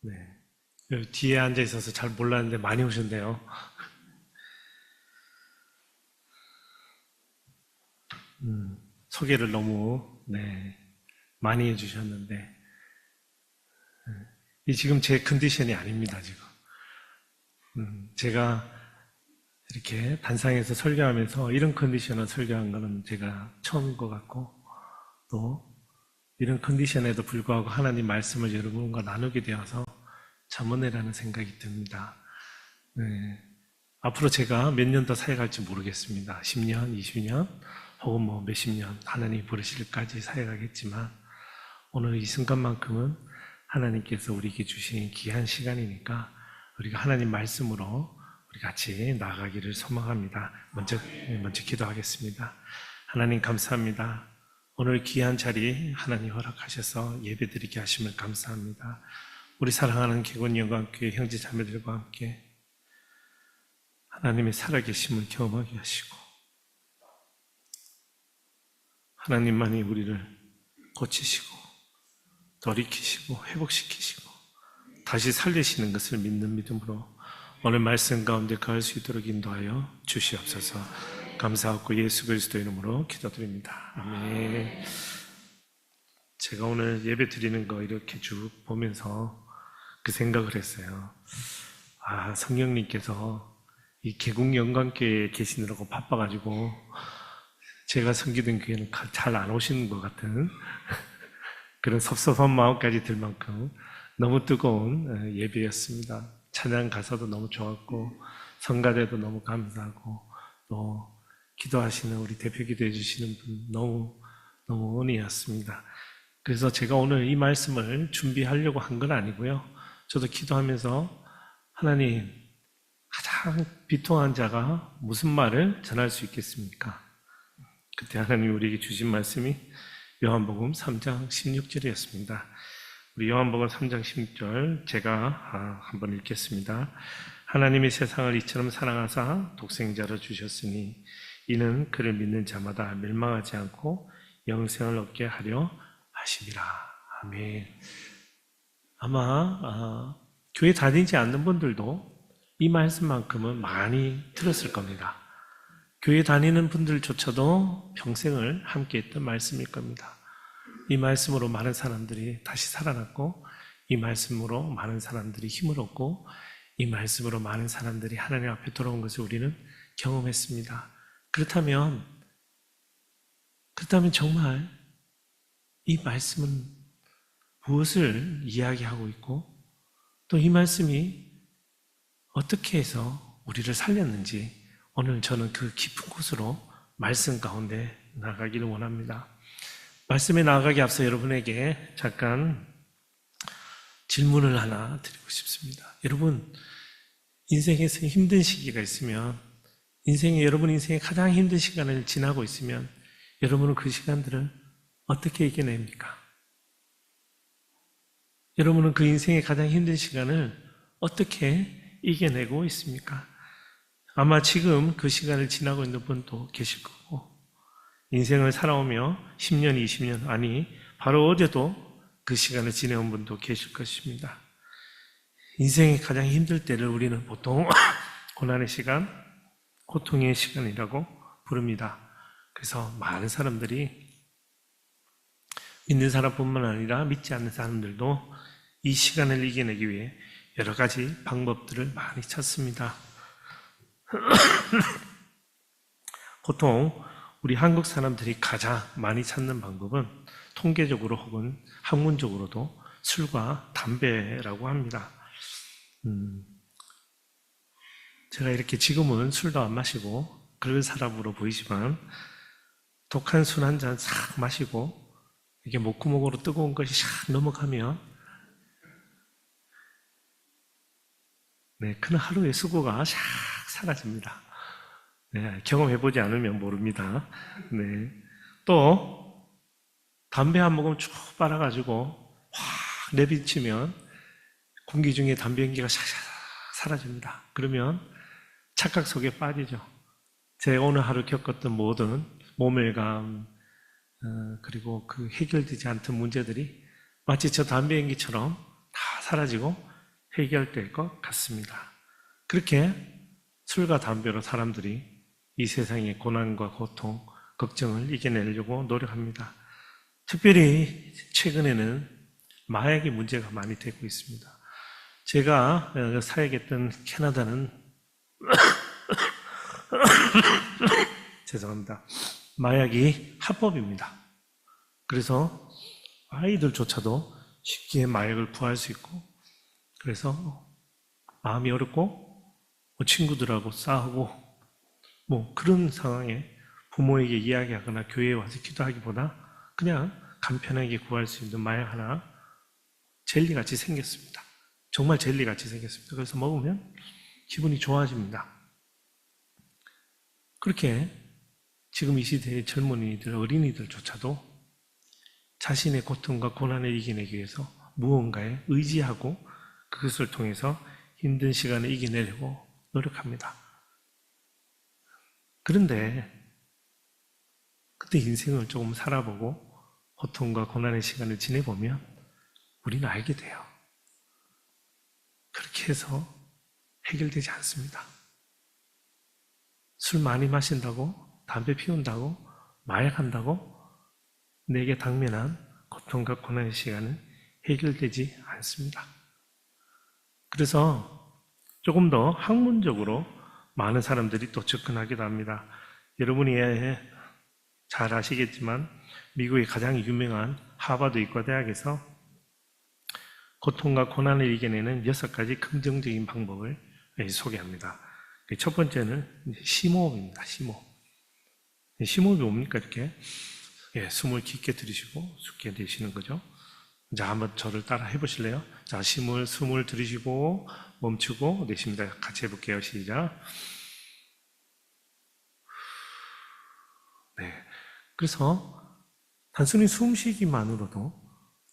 네. 여기 뒤에 앉아 있어서 잘 몰랐는데 많이 오셨네요. 소개를 너무, 많이 해주셨는데, 이 지금 제 컨디션이 아닙니다, 지금. 제가 이렇게 단상에서 설교하면서 이런 컨디션을 설교한 거는 제가 처음인 것 같고, 또 이런 컨디션에도 불구하고 하나님 말씀을 여러분과 나누게 되어서 참 은혜라는 생각이 듭니다. 네. 앞으로 제가 몇 년 더 사역할지 모르겠습니다. 10년, 20년, 혹은 뭐 몇십 년 하나님이 부르실까지 사역하겠지만 오늘 이 순간만큼은 하나님께서 우리에게 주신 귀한 시간이니까 우리가 하나님 말씀으로 우리 같이 나아가기를 소망합니다. 먼저 기도하겠습니다. 하나님 감사합니다. 오늘 귀한 자리 하나님 허락하셔서 예배드리게 하심을 감사합니다. 우리 사랑하는 개곤영광교회 형제 자매들과 함께 하나님의 살아계심을 경험하게 하시고 하나님만이 우리를 고치시고 돌이키시고 회복시키시고 다시 살리시는 것을 믿는 믿음으로 오늘 말씀 가운데 거할 수 있도록 인도하여 주시옵소서. 감사하고 예수 그리스도 이름으로 기도드립니다. 아멘. 제가 오늘 예배 드리는 거 이렇게 쭉 보면서 그 생각을 했어요. 성령님께서 이 개국 영광교회에 계시느라고 바빠가지고 제가 섬기던 교회는 잘 안 오시는 것 같은 그런 섭섭한 마음까지 들 만큼 너무 뜨거운 예배였습니다. 찬양 가사도 너무 좋았고 성가대도 너무 감사하고 또 기도하시는 우리 대표 기도해 주시는 분 너무 은혜였습니다. 그래서 제가 오늘 이 말씀을 준비하려고 한 건 아니고요. 저도 기도하면서 하나님 가장 비통한 자가 무슨 말을 전할 수 있겠습니까? 그때 하나님이 우리에게 주신 말씀이 요한복음 3장 16절이었습니다. 우리 요한복음 3장 16절 제가 한번 읽겠습니다. 하나님이 세상을 이처럼 사랑하사 독생자를 주셨으니 이는 그를 믿는 자마다 멸망하지 않고 영생을 얻게 하려 하심이라. 아멘. 아마 교회 다니지 않는 분들도 이 말씀만큼은 많이 들었을 겁니다. 교회 다니는 분들조차도 평생을 함께했던 말씀일 겁니다. 이 말씀으로 많은 사람들이 다시 살아났고 이 말씀으로 많은 사람들이 힘을 얻고 이 말씀으로 많은 사람들이 하나님 앞에 돌아온 것을 우리는 경험했습니다. 그렇다면 정말 이 말씀은 무엇을 이야기하고 있고 또 이 말씀이 어떻게 해서 우리를 살렸는지 오늘 저는 그 깊은 곳으로 말씀 가운데 나가기를 원합니다. 말씀에 나아가기 앞서 여러분에게 잠깐 질문을 하나 드리고 싶습니다. 여러분, 인생에서 힘든 시기가 있으면 여러분 인생의 가장 힘든 시간을 지나고 있으면 여러분은 그 시간들을 어떻게 이겨냅니까? 여러분은 그 인생의 가장 힘든 시간을 어떻게 이겨내고 있습니까? 아마 지금 그 시간을 지나고 있는 분도 계실 거고 인생을 살아오며 10년, 20년 아니 바로 어제도 그 시간을 지내온 분도 계실 것입니다. 인생의 가장 힘들 때를 우리는 보통 고난의 시간, 고통의 시간이라고 부릅니다. 그래서 많은 사람들이 믿는 사람뿐만 아니라 믿지 않는 사람들도 이 시간을 이겨내기 위해 여러 가지 방법들을 많이 찾습니다. 보통 우리 한국 사람들이 가장 많이 찾는 방법은 통계적으로 혹은 학문적으로도 술과 담배라고 합니다. 제가 이렇게 지금은 술도 안 마시고 그럴 사람으로 보이지만 독한 술 한 잔 싹 마시고 이게 목구멍으로 뜨거운 것이 샥 넘어가면 큰 하루의 수고가 샥 사라집니다. 경험해보지 않으면 모릅니다. 또 담배 한 모금 쭉 빨아가지고 확 내비치면 공기 중에 담배 연기가 샥샥 사라집니다. 그러면 착각 속에 빠지죠. 제 오늘 하루 겪었던 모든 모멸감 그리고 그 해결되지 않던 문제들이 마치 저 담배 연기처럼 다 사라지고 해결될 것 같습니다. 그렇게 술과 담배로 사람들이 이 세상의 고난과 고통, 걱정을 이겨내려고 노력합니다. 특별히 최근에는 마약의 문제가 많이 되고 있습니다. 제가 사역했던 캐나다는 죄송합니다. 마약이 합법입니다. 그래서 아이들조차도 쉽게 마약을 구할 수 있고, 그래서 마음이 어렵고 친구들하고 싸우고 그런 상황에 부모에게 이야기하거나 교회에 와서 기도하기보다 그냥 간편하게 구할 수 있는 마약 하나 젤리같이 생겼습니다. 정말 젤리같이 생겼습니다. 그래서 먹으면 기분이 좋아집니다. 그렇게 지금 이 시대의 젊은이들, 어린이들조차도 자신의 고통과 고난을 이겨내기 위해서 무언가에 의지하고 그것을 통해서 힘든 시간을 이겨내려고 노력합니다. 그런데 그때 인생을 조금 살아보고 고통과 고난의 시간을 지내보면 우리는 알게 돼요. 그렇게 해서 해결되지 않습니다. 술 많이 마신다고, 담배 피운다고, 마약한다고 내게 당면한 고통과 고난의 시간은 해결되지 않습니다. 그래서 조금 더 학문적으로 많은 사람들이 또 접근하기도 합니다. 여러분이 잘 아시겠지만 미국의 가장 유명한 하버드 의과대학에서 고통과 고난을 이겨내는 6가지 긍정적인 방법을 소개합니다. 첫 번째는 심호흡입니다. 심호흡. 심호흡이 뭡니까? 이렇게 숨을 깊게 들이쉬고 쉽게 내쉬는 거죠. 자, 한번 저를 따라 해보실래요? 자, 숨을 들이쉬고 멈추고 내쉽니다. 같이 해볼게요. 시작. 네. 그래서 단순히 숨쉬기만으로도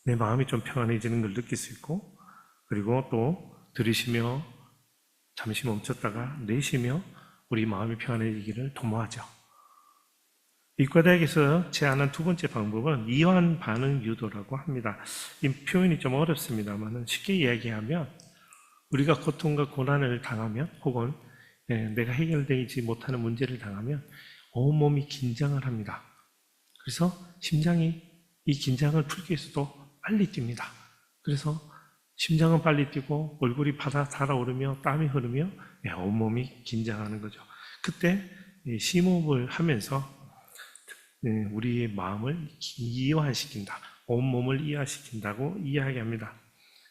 내 마음이 좀 평안해지는 걸 느낄 수 있고, 그리고 또 들이쉬며 잠시 멈췄다가 내쉬며 우리 마음이 평안해지기를 도모하죠. 의과대학에서 제안한 두 번째 방법은 이완 반응 유도라고 합니다. 이 표현이 좀 어렵습니다만 쉽게 이야기하면 우리가 고통과 고난을 당하면 혹은 내가 해결되지 못하는 문제를 당하면 온몸이 긴장을 합니다. 그래서 심장이 이 긴장을 풀기 위해서도 빨리 뜁니다. 그래서 심장은 빨리 뛰고 얼굴이 달아오르며 땀이 흐르며 온몸이 긴장하는 거죠. 그때 심호흡을 하면서 우리의 마음을 이완시킨다. 온몸을 이완시킨다고 이야기합니다.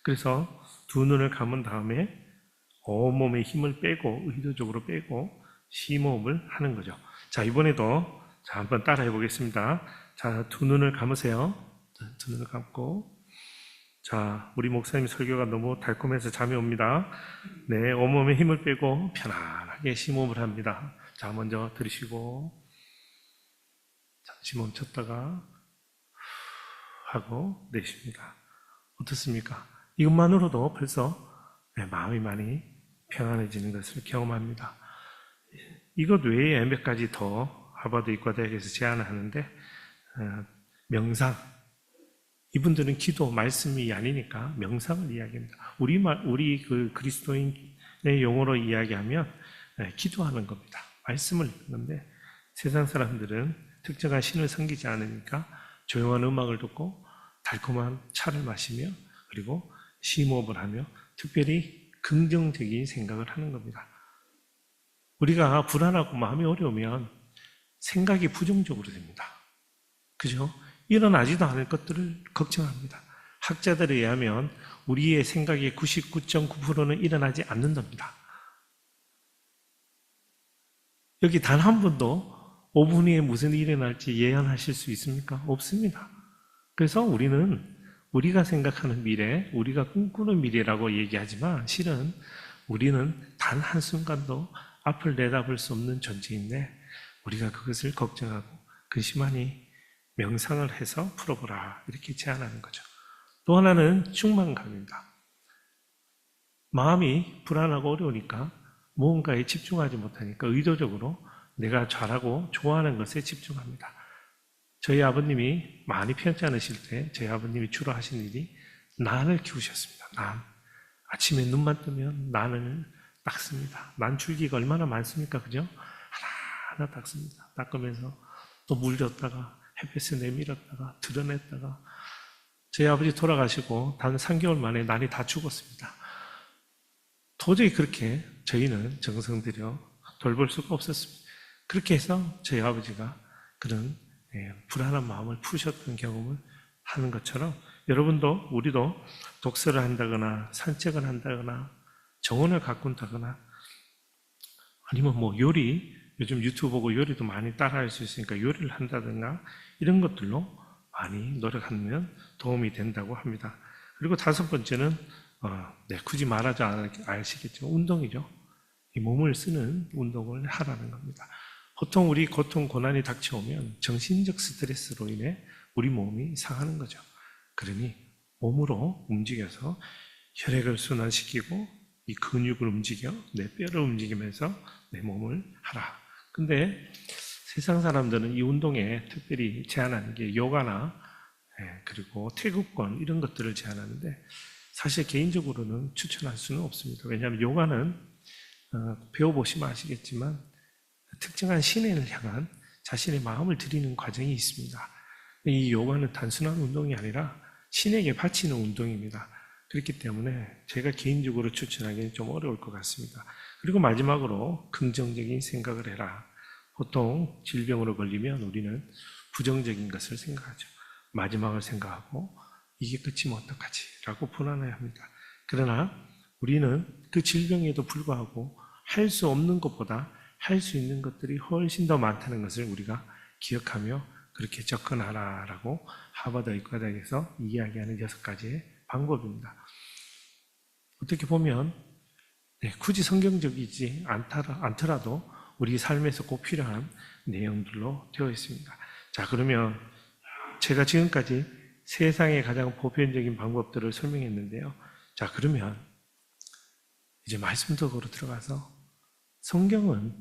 그래서 두 눈을 감은 다음에 온몸의 힘을 빼고 의도적으로 빼고 심호흡을 하는 거죠. 자, 이번에도 한번 따라 해보겠습니다. 자, 두 눈을 감으세요. 두 눈을 감고. 자, 우리 목사님 설교가 너무 달콤해서 잠이 옵니다. 네, 온몸에 힘을 빼고 편안하게 심호흡을 합니다. 자, 먼저 들이쉬고 잠시 멈췄다가 하고 내쉽니다. 어떻습니까? 이것만으로도 벌써 마음이 많이 평안해지는 것을 경험합니다. 이것 외에 몇 가지 더 하버드 의과대학에서 제안을 하는데 명상. 이분들은 기도, 말씀이 아니니까 명상을 이야기합니다. 우리 그 그리스도인의 용어로 이야기하면 기도하는 겁니다. 말씀을 읽는데 세상 사람들은 특정한 신을 섬기지 않으니까 조용한 음악을 듣고 달콤한 차를 마시며 그리고 심호흡을 하며 특별히 긍정적인 생각을 하는 겁니다. 우리가 불안하고 마음이 어려우면 생각이 부정적으로 됩니다. 그죠? 일어나지도 않을 것들을 걱정합니다. 학자들에 의하면 우리의 생각의 99.9%는 일어나지 않는답니다. 여기 단 한 분도 5분 후에 무슨 일이 일어날지 예언하실 수 있습니까? 없습니다. 그래서 우리가 생각하는 미래, 우리가 꿈꾸는 미래라고 얘기하지만 실은 우리는 단 한순간도 앞을 내다볼 수 없는 존재인데 우리가 그것을 걱정하고 근심하니 명상을 해서 풀어보라 이렇게 제안하는 거죠. 또 하나는 충만감입니다. 마음이 불안하고 어려우니까 무언가에 집중하지 못하니까 의도적으로 내가 잘하고 좋아하는 것에 집중합니다. 저희 아버님이 많이 편찮으실 때 저희 아버님이 주로 하신 일이 난을 키우셨습니다. 난. 아침에 눈만 뜨면 난을 닦습니다. 난 줄기가 얼마나 많습니까? 그죠? 하나하나 닦습니다. 닦으면서 또 물렸다가 햇볕에 내밀었다가 드러냈다가 저희 아버지 돌아가시고 단 3개월 만에 난이 다 죽었습니다. 도저히 그렇게 저희는 정성 들여 돌볼 수가 없었습니다. 그렇게 해서 저희 아버지가 그런 불안한 마음을 푸셨던 경험을 하는 것처럼 여러분도 우리도 독서를 한다거나 산책을 한다거나 정원을 가꾼다거나 아니면 뭐 요리, 요즘 유튜브 보고 요리도 많이 따라할 수 있으니까 요리를 한다든가 이런 것들로 많이 노력하면 도움이 된다고 합니다. 그리고 5번째는 굳이 말하지 않으시겠지만 운동이죠. 이 몸을 쓰는 운동을 하라는 겁니다. 보통 우리 고통, 고난이 닥쳐오면 정신적 스트레스로 인해 우리 몸이 상하는 거죠. 그러니 몸으로 움직여서 혈액을 순환시키고 이 근육을 움직여 내 뼈를 움직이면서 내 몸을 하라. 근데 세상 사람들은 이 운동에 특별히 제한하는 게 요가나 그리고 태극권 이런 것들을 제한하는데 사실 개인적으로는 추천할 수는 없습니다. 왜냐하면 요가는 배워보시면 아시겠지만 특정한 신을 향한 자신의 마음을 드리는 과정이 있습니다. 이 요가는 단순한 운동이 아니라 신에게 바치는 운동입니다. 그렇기 때문에 제가 개인적으로 추천하기는 좀 어려울 것 같습니다. 그리고 마지막으로 긍정적인 생각을 해라. 보통 질병으로 걸리면 우리는 부정적인 것을 생각하죠. 마지막을 생각하고 이게 끝이면 어떡하지? 라고 불안해합니다. 그러나 우리는 그 질병에도 불구하고 할 수 없는 것보다 할 수 있는 것들이 훨씬 더 많다는 것을 우리가 기억하며 그렇게 접근하라라고 하버드 의과대학에서 이야기하는 6가지의 방법입니다. 어떻게 보면 굳이 성경적이지 않더라도 우리 삶에서 꼭 필요한 내용들로 되어 있습니다. 자, 그러면 제가 지금까지 세상의 가장 보편적인 방법들을 설명했는데요. 자, 그러면 이제 말씀 속으로 들어가서 성경은,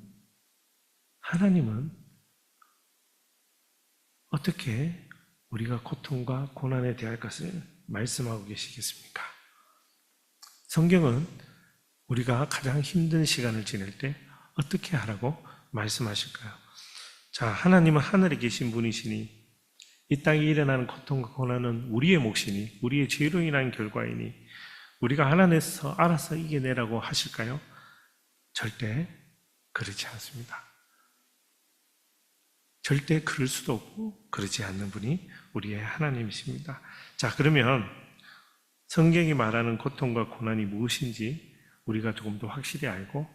하나님은 어떻게 우리가 고통과 고난에 대할 것을 말씀하고 계시겠습니까? 성경은 우리가 가장 힘든 시간을 지낼 때 어떻게 하라고 말씀하실까요? 자, 하나님은 하늘에 계신 분이시니 이 땅에 일어나는 고통과 고난은 우리의 몫이니 우리의 죄로 인한 결과이니 우리가 하나님께서 알아서 이겨내라고 하실까요? 절대 그렇지 않습니다. 절대 그럴 수도 없고 그러지 않는 분이 우리의 하나님이십니다. 자, 그러면 성경이 말하는 고통과 고난이 무엇인지 우리가 조금 더 확실히 알고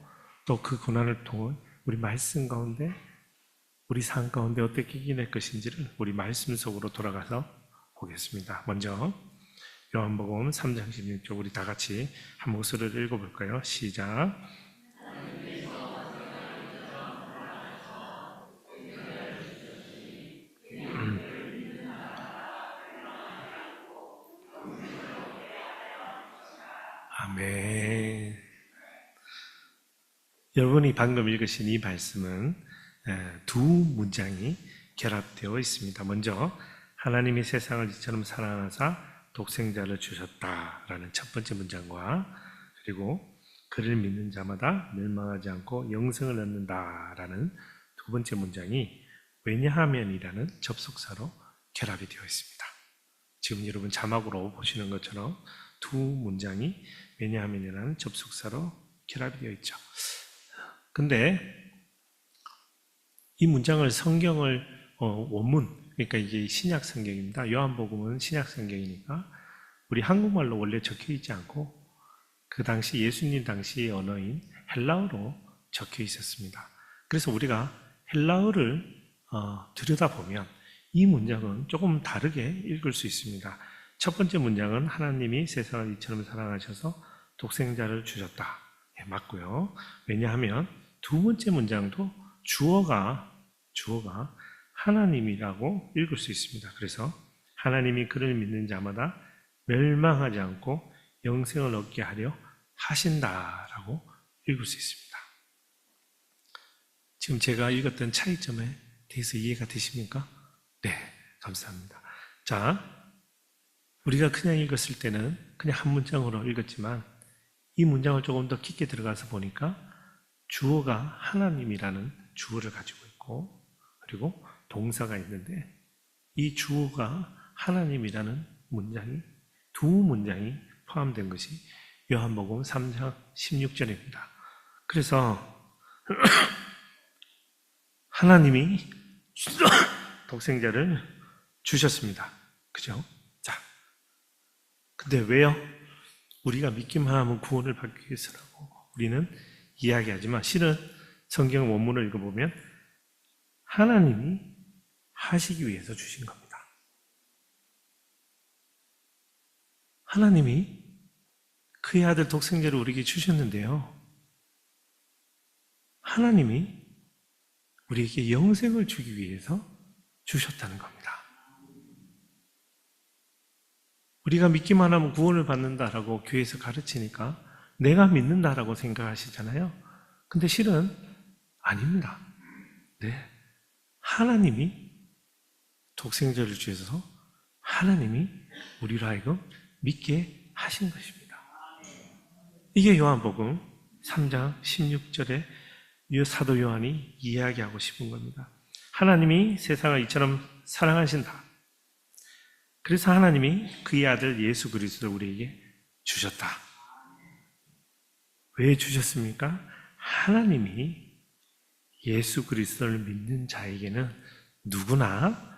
또 그 고난을 통해 우리 말씀 가운데 우리 삶 가운데 어떻게 이겨낼 것인지를 우리 말씀 속으로 돌아가서 보겠습니다. 먼저 요한복음 3장 16절 우리 다 같이 한 목소리를 읽어볼까요? 시작. 아멘. 여러분이 방금 읽으신 이 말씀은 두 문장이 결합되어 있습니다. 먼저 하나님이 세상을 이처럼 사랑하사 독생자를 주셨다라는 첫 번째 문장과 그리고 그를 믿는 자마다 멸망하지 않고 영생을 얻는다라는 두 번째 문장이 왜냐하면이라는 접속사로 결합이 되어 있습니다. 지금 여러분 자막으로 보시는 것처럼 두 문장이 왜냐하면이라는 접속사로 결합이 되어 있죠. 근데 이 문장을 성경을 원문, 그러니까 이게 신약 성경입니다. 요한복음은 신약 성경이니까 우리 한국말로 원래 적혀 있지 않고 그 당시 예수님 당시의 언어인 헬라어로 적혀 있었습니다. 그래서 우리가 헬라어를 들여다보면 이 문장은 조금 다르게 읽을 수 있습니다. 첫 번째 문장은 하나님이 세상을 이처럼 사랑하셔서 독생자를 주셨다. 맞고요. 왜냐하면 두 번째 문장도 주어가 하나님이라고 읽을 수 있습니다. 그래서 하나님이 그를 믿는 자마다 멸망하지 않고 영생을 얻게 하려 하신다라고 읽을 수 있습니다. 지금 제가 읽었던 차이점에 대해서 이해가 되십니까? 네, 감사합니다. 자, 우리가 그냥 읽었을 때는 그냥 한 문장으로 읽었지만 이 문장을 조금 더 깊게 들어가서 보니까 주어가 하나님이라는 주어를 가지고 있고, 그리고 동사가 있는데 이 주어가 하나님이라는 문장이, 두 문장이 포함된 것이 요한복음 3장 16절입니다. 그래서 하나님이 독생자를 주셨습니다. 그죠? 자, 근데 왜요? 우리가 믿기만 하면 구원을 받기 위해서라고 우리는 이야기하지만 실은 성경 원문을 읽어보면 하나님이 하시기 위해서 주신 겁니다. 하나님이 그의 아들 독생자를 우리에게 주셨는데요. 하나님이 우리에게 영생을 주기 위해서 주셨다는 겁니다. 우리가 믿기만 하면 구원을 받는다라고 교회에서 가르치니까 내가 믿는다라고 생각하시잖아요. 근데 실은 아닙니다. 네. 하나님이 독생자를 주셔서 하나님이 우리로 하여금 믿게 하신 것입니다. 이게 요한복음 3장 16절에 사도 요한이 이야기하고 싶은 겁니다. 하나님이 세상을 이처럼 사랑하신다. 그래서 하나님이 그의 아들 예수 그리스도를 우리에게 주셨다. 왜 주셨습니까? 하나님이 예수 그리스도를 믿는 자에게는 누구나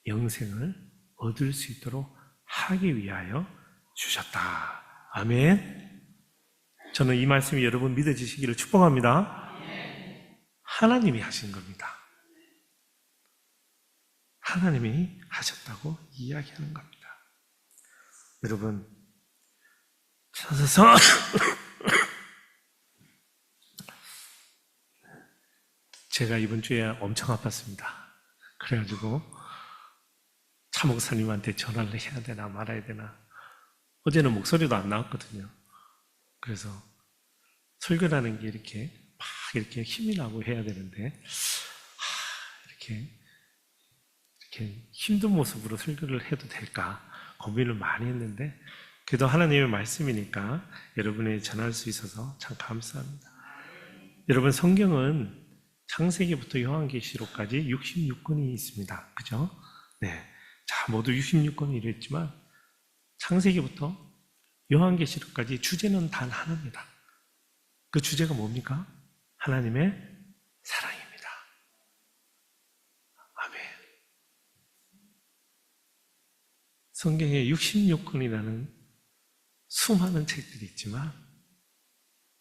영생을 얻을 수 있도록 하기 위하여 주셨다. 아멘. 저는 이 말씀이 여러분 믿어지시기를 축복합니다. 하나님이 하신 겁니다. 하나님이 하셨다고 이야기하는 겁니다. 여러분, 찾아서 제가 이번 주에 엄청 아팠습니다. 그래가지고 차 목사님한테 전화를 해야 되나 말아야 되나. 어제는 목소리도 안 나왔거든요. 그래서 설교라는 게 이렇게 힘이 나고 해야 되는데 이렇게 힘든 모습으로 설교를 해도 될까 고민을 많이 했는데 그래도 하나님의 말씀이니까 여러분이 전할 수 있어서 참 감사합니다. 여러분, 성경은 창세기부터 요한계시록까지 66권이 있습니다. 그죠? 네. 자, 모두 66권이 이랬지만 창세기부터 요한계시록까지 주제는 단 하나입니다. 그 주제가 뭡니까? 하나님의 사랑입니다. 아멘. 성경에 66권이라는 수많은 책들이 있지만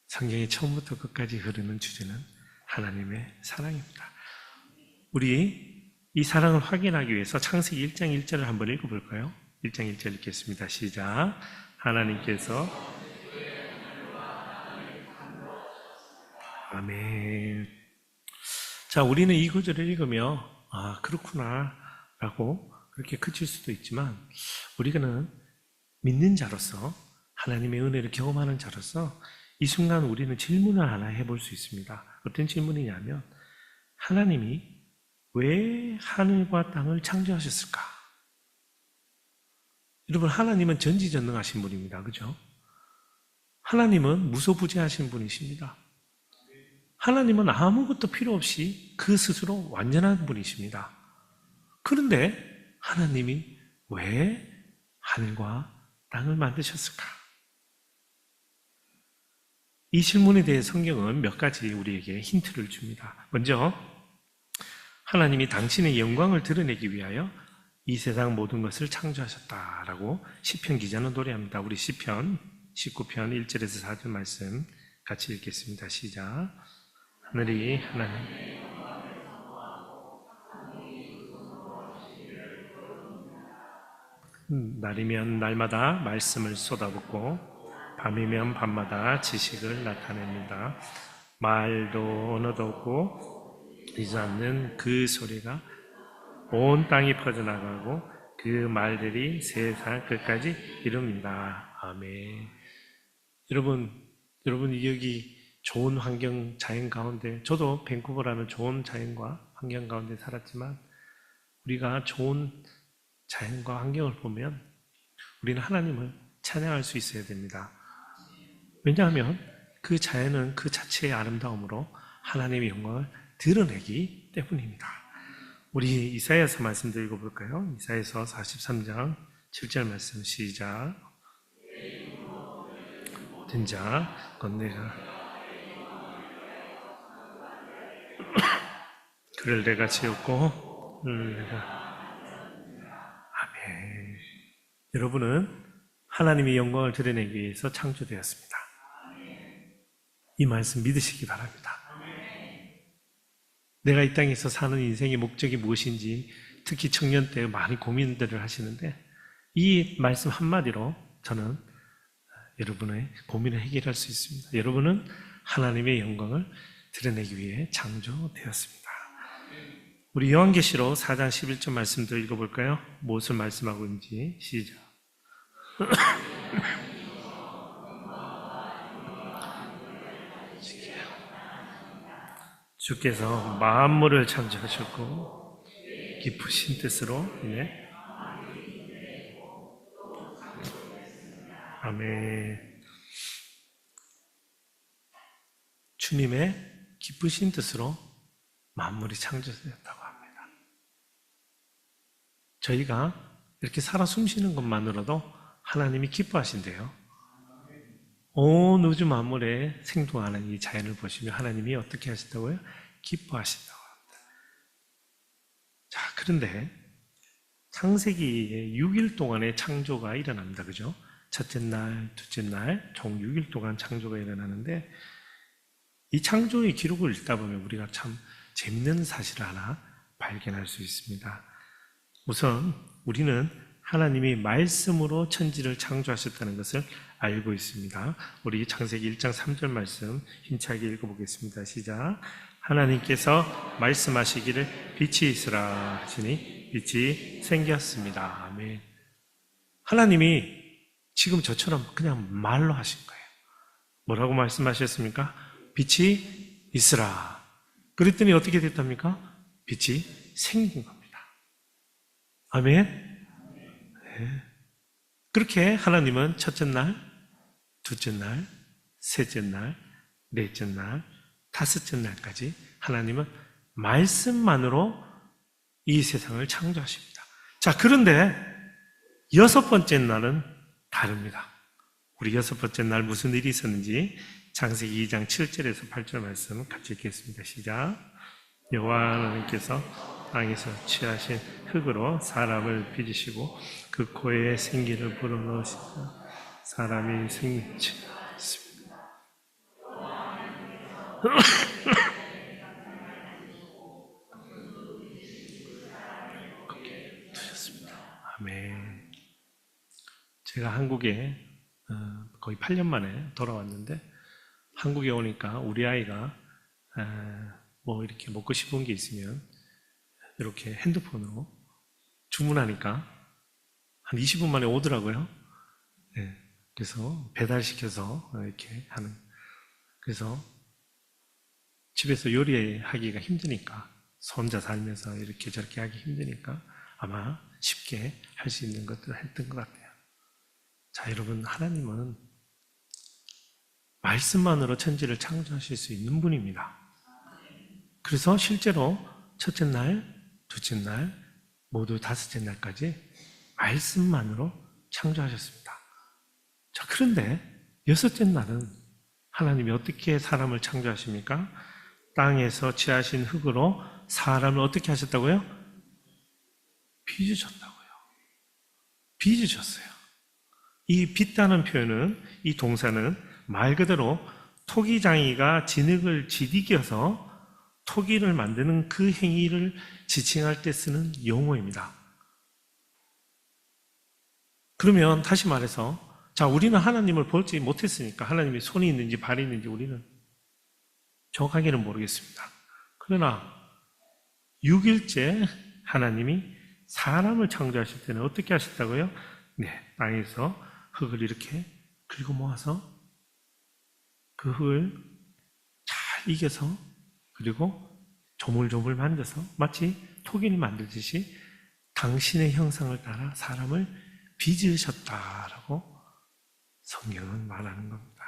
성경의 처음부터 끝까지 흐르는 주제는 하나님의 사랑입니다. 우리 이 사랑을 확인하기 위해서 창세기 1장 1절을 한번 읽어볼까요? 1장 1절 읽겠습니다. 시작. 하나님께서 아멘. 자, 우리는 이 구절을 읽으며 그렇구나 라고 그렇게 그칠 수도 있지만 우리는 믿는 자로서 하나님의 은혜를 경험하는 자로서 이 순간 우리는 질문을 하나 해볼 수 있습니다. 어떤 질문이냐면 하나님이 왜 하늘과 땅을 창조하셨을까? 여러분, 하나님은 전지전능하신 분입니다. 그죠? 하나님은 무소부재하신 분이십니다. 하나님은 아무것도 필요 없이 그 스스로 완전한 분이십니다. 그런데 하나님이 왜 하늘과 땅을 만드셨을까? 이 질문에 대해 성경은 몇 가지 우리에게 힌트를 줍니다. 먼저 하나님이 당신의 영광을 드러내기 위하여 이 세상 모든 것을 창조하셨다라고 시편 기자는 노래합니다. 우리 시편 19편 1절에서 4절 말씀 같이 읽겠습니다. 시작. 하늘이 하나님 날이면 날마다 말씀을 쏟아붓고 밤이면 밤마다 지식을 나타냅니다. 말도 언어도 없고 이지 않는 그 소리가 온 땅이 퍼져나가고 그 말들이 세상 끝까지 이릅니다. 아멘. 여러분 여기 좋은 환경, 자연 가운데, 저도 밴쿠버라는 좋은 자연과 환경 가운데 살았지만 우리가 좋은 자연과 환경을 보면 우리는 하나님을 찬양할 수 있어야 됩니다. 왜냐하면 그 자연은 그 자체의 아름다움으로 하나님의 영광을 드러내기 때문입니다. 우리 이사야서 말씀도 읽어볼까요? 이사야서 43장 7절 말씀 시작. 모든 자 건네가 그를 내가 지었고 그를 내가 아멘. 여러분은 하나님의 영광을 드러내기 위해서 창조되었습니다. 이 말씀 믿으시기 바랍니다. 내가 이 땅에서 사는 인생의 목적이 무엇인지 특히 청년 때 많이 고민들을 하시는데 이 말씀 한마디로 저는 여러분의 고민을 해결할 수 있습니다. 여러분은 하나님의 영광을 드러내기 위해 창조되었습니다. 우리 요한계시록 4장 11절 말씀도 읽어볼까요? 무엇을 말씀하고 있는지 시작. 주께서 만물을 창조하셨고 깊으신 뜻으로 아멘. 주님의 깊으신 뜻으로 만물이 창조되었다고 합니다. 저희가 이렇게 살아 숨쉬는 것만으로도 하나님이 기뻐하신대요. 온 우주 만물에 생동하는 이 자연을 보시며 하나님이 어떻게 하신다고요? 기뻐하신다고 합니다. 자, 그런데 창세기에 6일 동안의 창조가 일어납니다. 그죠? 첫째 날, 둘째 날, 총 6일 동안 창조가 일어나는데 이 창조의 기록을 읽다 보면 우리가 참 재밌는 사실을 하나 발견할 수 있습니다. 우선 우리는 하나님이 말씀으로 천지를 창조하셨다는 것을 알고 있습니다. 우리 창세기 1장 3절 말씀 힘차게 읽어보겠습니다. 시작. 하나님께서 말씀하시기를 빛이 있으라 하시니 빛이 생겼습니다. 아멘. 하나님이 지금 저처럼 그냥 말로 하신 거예요. 뭐라고 말씀하셨습니까? 빛이 있으라. 그랬더니 어떻게 됐답니까? 빛이 생긴 겁니다. 아멘. 네. 그렇게 하나님은 첫째 날, 둘째 날, 셋째 날, 넷째 날, 다섯째 날까지 하나님은 말씀만으로 이 세상을 창조하십니다. 자, 그런데 여섯 번째 날은 다릅니다. 우리 여섯 번째 날 무슨 일이 있었는지 창세기 2장 7절에서 8절 말씀 같이 읽겠습니다. 시작. 여호와 하나님께서 땅에서 취하신 흙으로 사람을 빚으시고 그 코에 생기를 불어넣으시자 사람이 생기지 않습니다. 거기에 두셨습니다. 아멘. 제가 한국에 거의 8년 만에 돌아왔는데 한국에 오니까 우리 아이가 뭐 이렇게 먹고 싶은 게 있으면 이렇게 핸드폰으로 주문하니까 한 20분 만에 오더라고요. 네, 그래서 배달시켜서 이렇게 하는. 그래서 집에서 요리하기가 힘드니까 혼자 살면서 이렇게 저렇게 하기 힘드니까 아마 쉽게 할 수 있는 것들을 했던 것 같아요. 자, 여러분, 하나님은 말씀만으로 천지를 창조하실 수 있는 분입니다. 그래서 실제로 첫째 날, 둘째 날, 모두 다섯째 날까지 말씀만으로 창조하셨습니다. 자, 그런데 여섯째 날은 하나님이 어떻게 사람을 창조하십니까? 땅에서 취하신 흙으로 사람을 어떻게 하셨다고요? 빚으셨다고요. 빚으셨어요. 이 빚다는 표현은, 이 동사는 말 그대로 토기장이가 진흙을 지디겨서 토기를 만드는 그 행위를 지칭할 때 쓰는 용어입니다. 그러면 다시 말해서, 자, 우리는 하나님을 보지 못했으니까 하나님이 손이 있는지 발이 있는지 우리는 정확하게는 모르겠습니다. 그러나 6일째 하나님이 사람을 창조하실 때는 어떻게 하셨다고요? 네, 땅에서 흙을 이렇게 긁어 모아서 그 흙을 잘 이겨서 그리고 조물조물 만져서 마치 토기를 만들듯이 당신의 형상을 따라 사람을 빚으셨다라고 성경은 말하는 겁니다.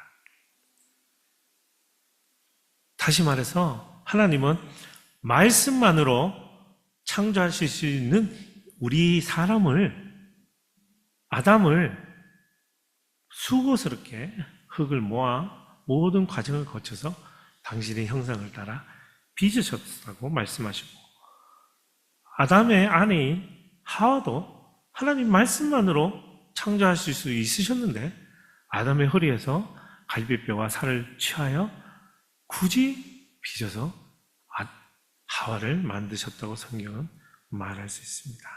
다시 말해서 하나님은 말씀만으로 창조하실 수 있는 우리 아담을 수고스럽게 흙을 모아 모든 과정을 거쳐서 당신의 형상을 따라 빚으셨다고 말씀하시고, 아담의 아내인 하와도 하나님 말씀만으로 창조하실 수 있으셨는데 아담의 허리에서 갈비뼈와 살을 취하여 굳이 빚어서 하와를 만드셨다고 성경은 말할 수 있습니다.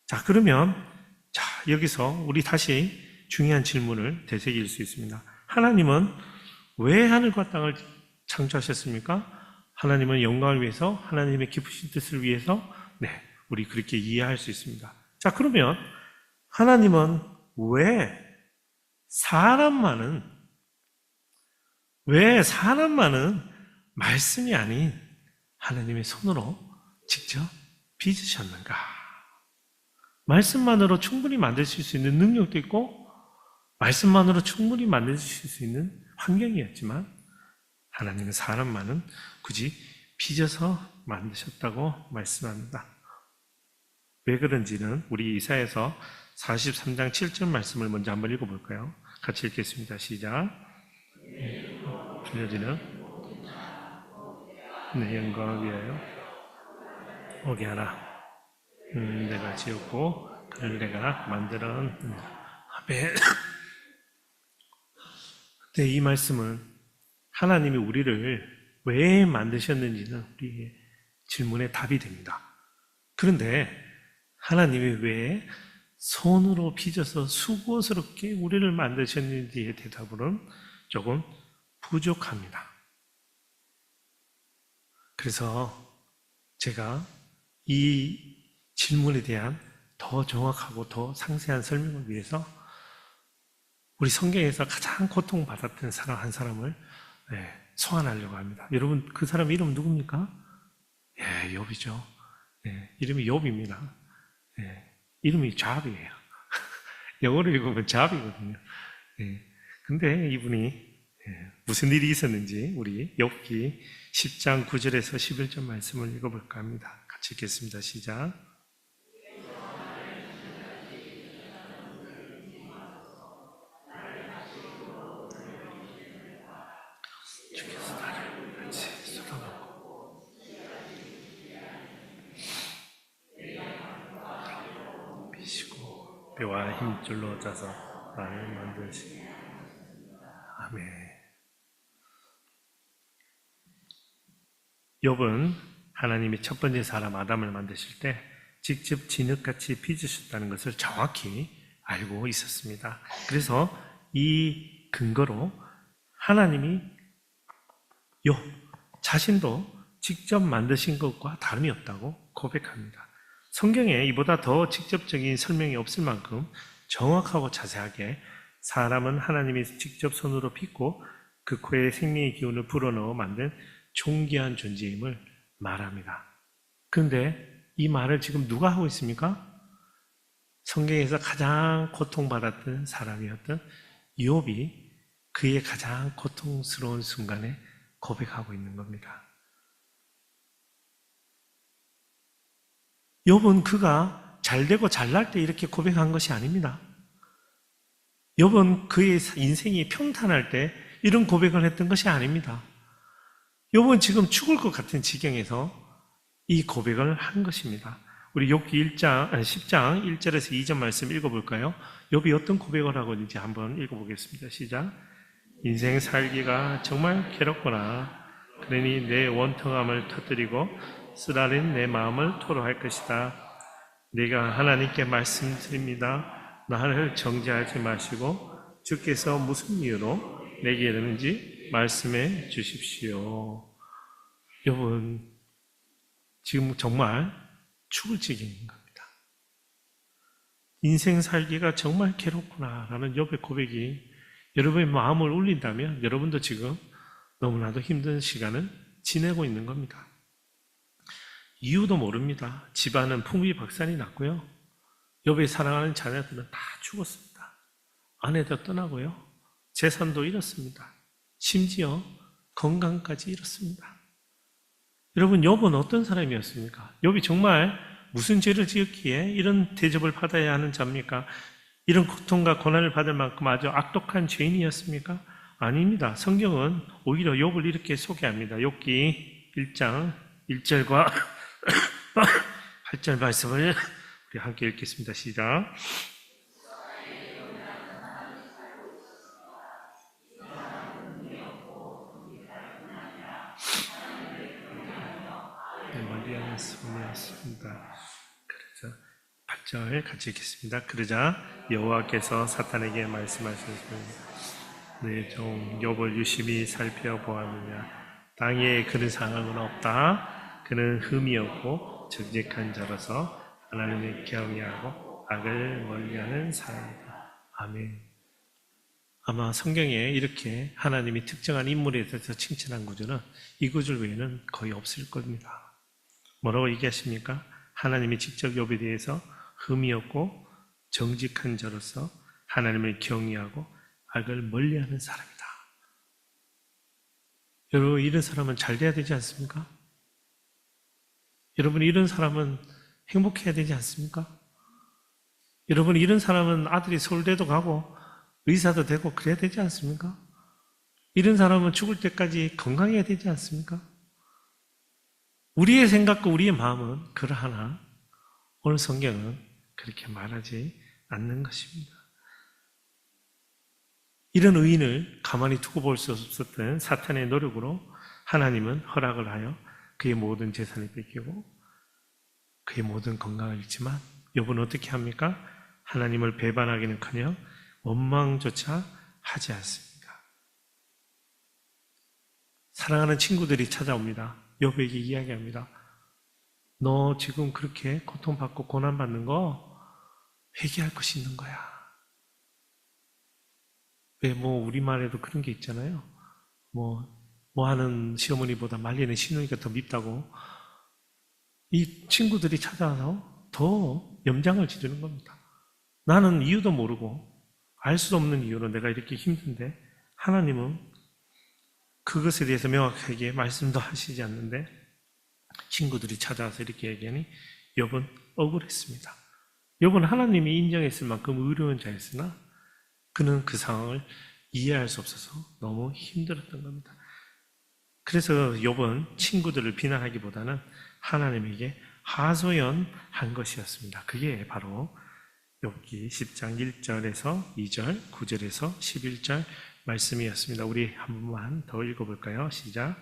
자, 그러면 여기서 우리 다시 중요한 질문을 되새길 수 있습니다. 하나님은 왜 하늘과 땅을 창조하셨습니까? 하나님은 영광을 위해서, 하나님의 기쁘신 뜻을 위해서, 우리 그렇게 이해할 수 있습니다. 자, 그러면 하나님은 왜 사람만은 말씀이 아닌 하나님의 손으로 직접 빚으셨는가? 말씀만으로 충분히 만드실 수 있는 능력도 있고 말씀만으로 충분히 만드실 수 있는 환경이었지만 하나님은 사람만은 굳이 빚어서 만드셨다고 말씀합니다. 왜 그런지는 우리 이사야서 43장 7절 말씀을 먼저 한번 읽어볼까요? 같이 읽겠습니다. 시작. 들려지는 내 영광을 위하여 오게 하라. 내가 지었고 그를 내가 만들었. 아멘. 네, 이 말씀은 하나님이 우리를 왜 만드셨는지는 우리의 질문에 답이 됩니다. 그런데 하나님이 왜 손으로 빚어서 수고스럽게 우리를 만드셨는지의 대답으로는 조금 부족합니다. 그래서 제가 이 질문에 대한 더 정확하고 더 상세한 설명을 위해서 우리 성경에서 가장 고통받았던 사람 한 사람을 소환하려고 합니다. 여러분, 그 사람 이름 누굽니까? 욥이죠. 이름이 욥입니다. 이름이 잡이에요. 영어로 읽으면 잡이거든요. 근데 이분이 무슨 일이 있었는지 우리 욥기 10장 9절에서 11절 말씀을 읽어볼까 합니다. 같이 읽겠습니다. 시작. 주께서 나를 같이 쏟아놓고 비시고 뼈와 힘줄로 짜서 나를 만드시고. 아멘. 욥은 하나님이 첫 번째 사람 아담을 만드실 때 직접 진흙같이 빚으셨다는 것을 정확히 알고 있었습니다. 그래서 이 근거로 하나님이 욥 자신도 직접 만드신 것과 다름이 없다고 고백합니다. 성경에 이보다 더 직접적인 설명이 없을 만큼 정확하고 자세하게 사람은 하나님이 직접 손으로 빚고 그 코에 생명의 기운을 불어넣어 만든 존귀한 존재임을 말합니다. 그런데 이 말을 지금 누가 하고 있습니까? 성경에서 가장 고통받았던 사람이었던 욥이 그의 가장 고통스러운 순간에 고백하고 있는 겁니다. 욥은 그가 잘되고 잘날 때 이렇게 고백한 것이 아닙니다. 욥은 그의 인생이 평탄할 때 이런 고백을 했던 것이 아닙니다. 욥은 지금 죽을 것 같은 지경에서 이 고백을 한 것입니다. 우리 욥기 10장 1절에서 2절 말씀 읽어볼까요? 욥이 어떤 고백을 하고 있는지 한번 읽어보겠습니다. 시작. 인생 살기가 정말 괴롭구나. 그러니 내 원통함을 터뜨리고 쓰라린 내 마음을 토로할 것이다. 내가 하나님께 말씀드립니다. 나를 정죄하지 마시고 주께서 무슨 이유로 내게 이르는지 말씀해 주십시오. 욥은 지금 정말 죽을 지경인 겁니다. 인생 살기가 정말 괴롭구나라는 욥의 고백이 여러분의 마음을 울린다면 여러분도 지금 너무나도 힘든 시간을 지내고 있는 겁니다. 이유도 모릅니다. 집안은 풍비박산이 났고요. 욥의 사랑하는 자녀들은 다 죽었습니다. 아내도 떠나고요. 재산도 잃었습니다. 심지어 건강까지 잃었습니다. 여러분, 욥은 어떤 사람이었습니까? 욥이 정말 무슨 죄를 지었기에 이런 대접을 받아야 하는 자입니까? 이런 고통과 고난을 받을 만큼 아주 악독한 죄인이었습니까? 아닙니다. 성경은 오히려 욥을 이렇게 소개합니다. 욥기 1장 1절과 8절 말씀을 우리 함께 읽겠습니다. 시작. 멀리하는 소문이었습니다. 그래서 8절 같이 읽겠습니다. 그러자 여호와께서 사탄에게 말씀하셨습니다. 내 종 욥을 유심히 살펴보았느냐? 땅에 그런 상황은 없다. 그는 흠이 없고 정직한 자로서 하나님을 경외하고 악을 멀리하는 사람이다. 아멘. 아마 성경에 이렇게 하나님이 특정한 인물에 대해서 칭찬한 구절은 이 구절 외에는 거의 없을 겁니다. 뭐라고 얘기하십니까? 하나님이 직접 욥에 대해서 흠이 없고 정직한 자로서 하나님을 경외하고 악을 멀리하는 사람이다. 여러분, 이런 사람은 잘 돼야 되지 않습니까? 여러분, 이런 사람은 행복해야 되지 않습니까? 여러분, 이런 사람은 아들이 서울대도 가고 의사도 되고 그래야 되지 않습니까? 이런 사람은 죽을 때까지 건강해야 되지 않습니까? 우리의 생각과 우리의 마음은 그러하나 오늘 성경은 그렇게 말하지 않는 것입니다. 이런 의인을 가만히 두고 볼 수 없었던 사탄의 노력으로 하나님은 허락을 하여 그의 모든 재산을 뺏기고 그의 모든 건강을 잃지만 욥은 어떻게 합니까? 하나님을 배반하기는커녕 원망조차 하지 않습니다. 사랑하는 친구들이 찾아옵니다. 욥에게 이야기합니다. 너 지금 그렇게 고통받고 고난받는 거 회개할 것이 있는 거야. 왜 우리말에도 그런 게 있잖아요. 하는 시어머니보다 말리는 시누이가 더 밉다고. 이 친구들이 찾아와서 더 염장을 지르는 겁니다. 나는 이유도 모르고 알 수 없는 이유로 내가 이렇게 힘든데 하나님은 그것에 대해서 명확하게 말씀도 하시지 않는데 친구들이 찾아와서 이렇게 얘기하니 욥은 억울했습니다. 욥은 하나님이 인정했을 만큼 의로운 자였으나 그는 그 상황을 이해할 수 없어서 너무 힘들었던 겁니다. 그래서 욥은 친구들을 비난하기보다는 하나님에게 하소연한 것이었습니다. 그게 바로 욥기 10장 1절에서 2절, 9절에서 11절 말씀이었습니다. 우리 한 번만 더 읽어볼까요? 시작.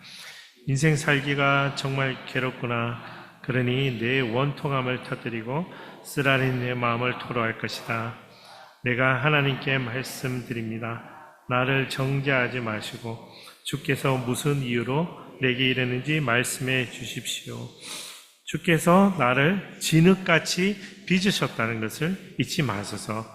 인생 살기가 정말 괴롭구나. 그러니 내 원통함을 터뜨리고 쓰라린 내 마음을 토로할 것이다. 내가 하나님께 말씀드립니다. 나를 정죄하지 마시고 주께서 무슨 이유로 내게 이르는지 말씀해 주십시오. 주께서 나를 진흙같이 빚으셨다는 것을 잊지 마소서.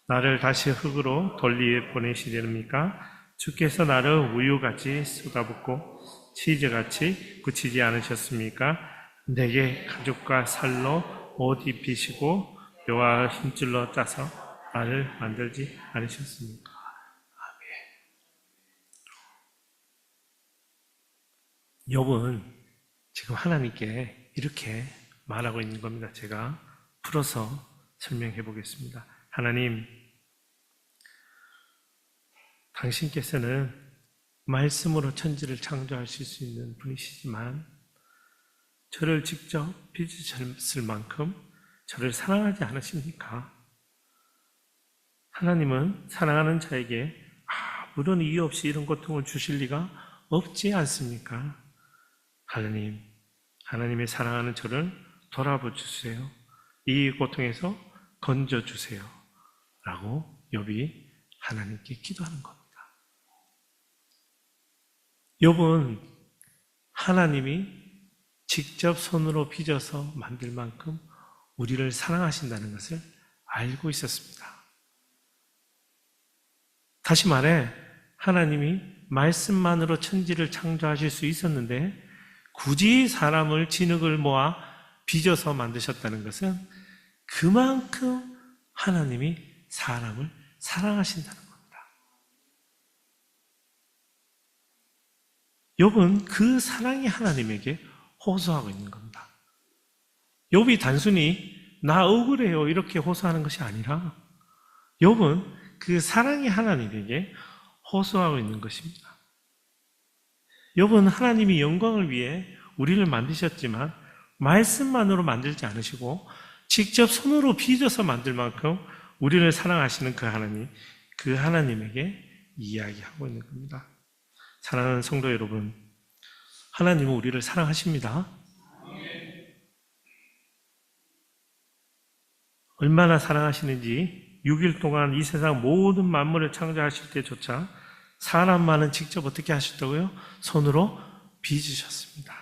나를 다시 흙으로 돌리에 보내시렵니까? 주께서 나를 우유같이 쏟아붓고 치즈같이 굳히지 않으셨습니까? 내게 가죽과 살로 옷 입히시고 뼈와 힘줄로 짜서 나를 만들지 않으셨습니까? 아멘. 욥은 지금 하나님께 이렇게 말하고 있는 겁니다. 제가 풀어서 설명해 보겠습니다. 하나님, 당신께서는 말씀으로 천지를 창조하실 수 있는 분이시지만 저를 직접 빚으셨을 만큼 저를 사랑하지 않으십니까? 하나님은 사랑하는 자에게 아무런 이유 없이 이런 고통을 주실 리가 없지 않습니까? 하나님의 사랑하는 저를 돌아봐 주세요. 이 고통에서 건져주세요. 라고 욥이 하나님께 기도하는 겁니다. 욥은 하나님이 직접 손으로 빚어서 만들 만큼 우리를 사랑하신다는 것을 알고 있었습니다. 다시 말해 하나님이 말씀만으로 천지를 창조하실 수 있었는데 굳이 사람을 진흙을 모아 빚어서 만드셨다는 것은 그만큼 하나님이 사람을 사랑하신다는 겁니다. 욥은 그 사랑의 하나님에게 호소하고 있는 겁니다. 욥이 단순히 나 억울해요 이렇게 호소하는 것이 아니라 욥은 그 사랑의 하나님에게 호소하고 있는 것입니다. 욥은 하나님이 영광을 위해 우리를 만드셨지만 말씀만으로 만들지 않으시고 직접 손으로 빚어서 만들 만큼 우리를 사랑하시는 그 하나님에게 이야기하고 있는 겁니다. 사랑하는 성도 여러분, 하나님은 우리를 사랑하십니다. 얼마나 사랑하시는지 6일 동안 이 세상 모든 만물을 창조하실 때조차 사람만은 직접 어떻게 하셨다고요? 손으로 빚으셨습니다.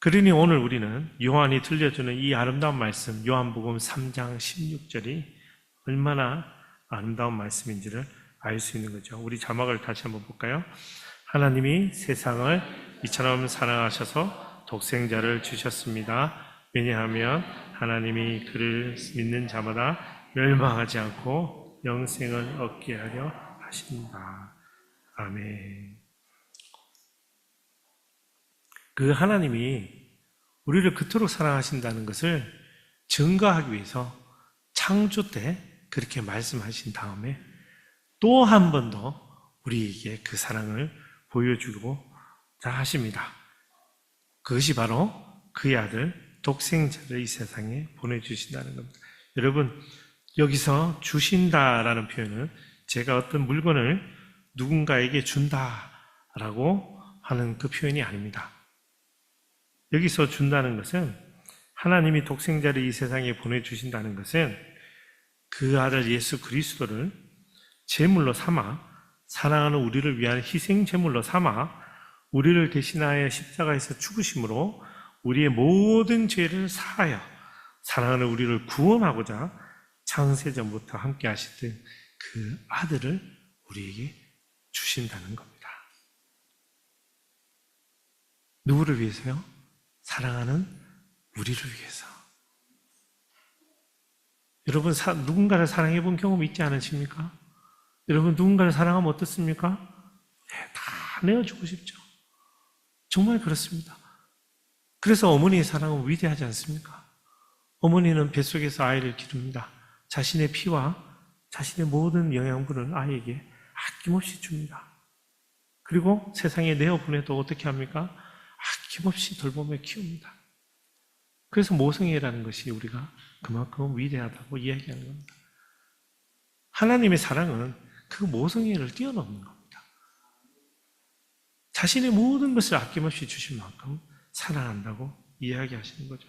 그러니 오늘 우리는 요한이 들려주는 이 아름다운 말씀, 요한복음 3장 16절이 얼마나 아름다운 말씀인지를 알 수 있는 거죠. 우리 자막을 다시 한번 볼까요? 하나님이 세상을 이처럼 사랑하셔서 독생자를 주셨습니다. 왜냐하면 하나님이 그를 믿는 자마다 멸망하지 않고 영생을 얻게 하려 하신다. 아멘. 그 하나님이 우리를 그토록 사랑하신다는 것을 증거하기 위해서 창조 때 그렇게 말씀하신 다음에 또 한 번 더 우리에게 그 사랑을 보여주고자 하십니다. 그것이 바로 그의 아들 독생자를 이 세상에 보내주신다는 겁니다. 여러분, 여기서 주신다라는 표현은 제가 어떤 물건을 누군가에게 준다라고 하는 그 표현이 아닙니다. 여기서 준다는 것은 하나님이 독생자를 이 세상에 보내주신다는 것은 그 아들 예수 그리스도를 제물로 삼아 사랑하는 우리를 위한 희생 제물로 삼아 우리를 대신하여 십자가에서 죽으심으로 우리의 모든 죄를 사하여 사랑하는 우리를 구원하고자 창세전부터 함께 하시던 그 아들을 우리에게 주신다는 겁니다. 누구를 위해서요? 사랑하는 우리를 위해서. 여러분, 누군가를 사랑해 본 경험 있지 않으십니까? 여러분, 누군가를 사랑하면 어떻습니까? 네, 다 내어주고 싶죠. 정말 그렇습니다. 그래서 어머니의 사랑은 위대하지 않습니까? 어머니는 뱃속에서 아이를 기릅니다. 자신의 피와 자신의 모든 영양분을 아이에게 아낌없이 줍니다. 그리고 세상에 내어보내도 어떻게 합니까? 아낌없이 돌보며 키웁니다. 그래서 모성애라는 것이 우리가 그만큼 위대하다고 이야기하는 겁니다. 하나님의 사랑은 그 모성애를 뛰어넘는 겁니다. 자신의 모든 것을 아낌없이 주실 만큼 사랑한다고 이야기하시는 거죠.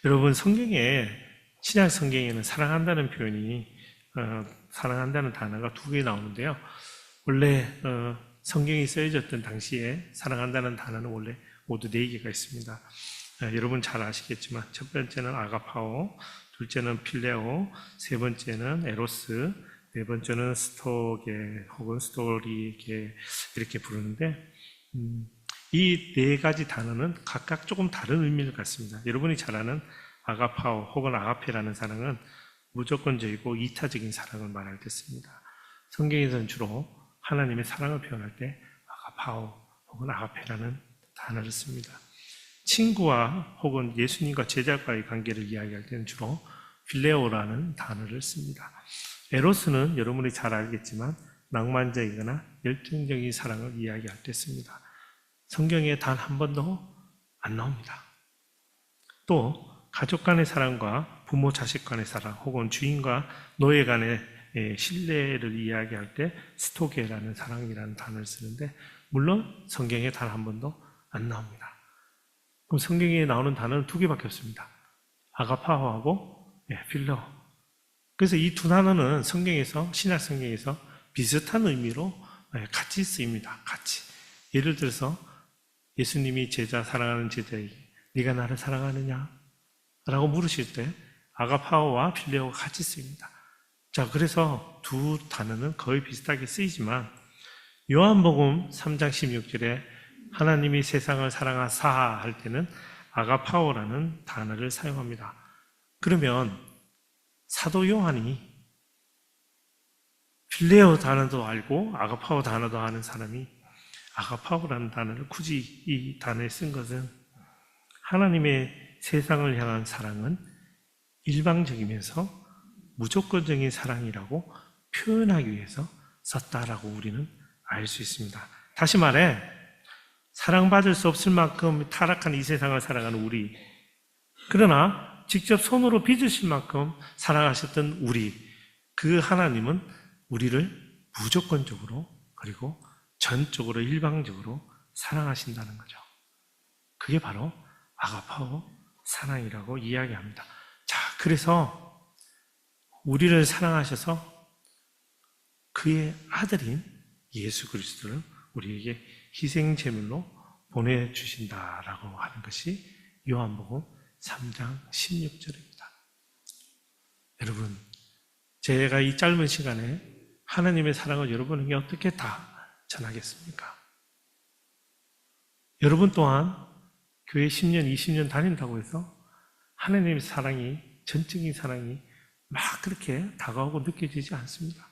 여러분, 신약 성경에는 사랑한다는 표현이 사랑한다는 단어가 2개 나오는데요. 원래 성경이 쓰여졌던 당시에 사랑한다는 단어는 원래 모두 4개가 있습니다. 여러분 잘 아시겠지만 첫 번째는 아가파오, 둘째는 필레오, 세 번째는 에로스, 네 번째는 스토게 혹은 스토리게 이렇게 부르는데 이 4가지 단어는 각각 조금 다른 의미를 갖습니다. 여러분이 잘 아는 아가파오 혹은 아가페라는 사랑은 무조건적이고 이타적인 사랑을 말할 때 씁니다. 성경에서는 주로 하나님의 사랑을 표현할 때 아가파오 혹은 아가페라는 단어를 씁니다. 친구와 혹은 예수님과 제자과의 관계를 이야기할 때는 주로 필레오라는 단어를 씁니다. 에로스는 여러분이 잘 알겠지만 낭만적이거나 열정적인 사랑을 이야기할 때 씁니다. 성경에 단 한 번도 안 나옵니다. 또 가족 간의 사랑과 부모 자식 간의 사랑 혹은 주인과 노예 간의 신뢰를 이야기할 때 스토게라는 사랑이라는 단어를 쓰는데 물론 성경에 단 한 번도 안 나옵니다. 그럼 성경에 나오는 단어는 2개밖에 없습니다. 아가파오하고 필레오. 그래서 이 2 단어는 성경에서 신약 성경에서 비슷한 의미로 같이 쓰입니다. 같이. 예를 들어서 예수님이 사랑하는 제자에게 네가 나를 사랑하느냐? 라고 물으실 때 아가파오와 필레오가 같이 쓰입니다. 자, 그래서 2 단어는 거의 비슷하게 쓰이지만 요한복음 3장 16절에 하나님이 세상을 사랑하사 할 때는 아가파오라는 단어를 사용합니다. 그러면 사도 요한이 필레오 단어도 알고 아가파오 단어도 아는 사람이 아가파오라는 단어를 굳이 이 단어에 쓴 것은 하나님의 세상을 향한 사랑은 일방적이면서 무조건적인 사랑이라고 표현하기 위해서 썼다라고 우리는 알 수 있습니다. 다시 말해 사랑받을 수 없을 만큼 타락한 이 세상을 살아가는 우리, 그러나 직접 손으로 빚으실 만큼 사랑하셨던 우리, 그 하나님은 우리를 무조건적으로 그리고 전적으로 일방적으로 사랑하신다는 거죠. 그게 바로 아가파오 사랑이라고 이야기합니다. 자, 그래서 우리를 사랑하셔서 그의 아들인 예수 그리스도를 우리에게 희생 제물로 보내주신다라고 하는 것이 요한복음 3장 16절입니다. 여러분, 제가 이 짧은 시간에 하나님의 사랑을 여러분에게 어떻게 다 전하겠습니까? 여러분 또한 교회 10년, 20년 다닌다고 해서 하나님의 사랑이, 전적인 사랑이 막 그렇게 다가오고 느껴지지 않습니다.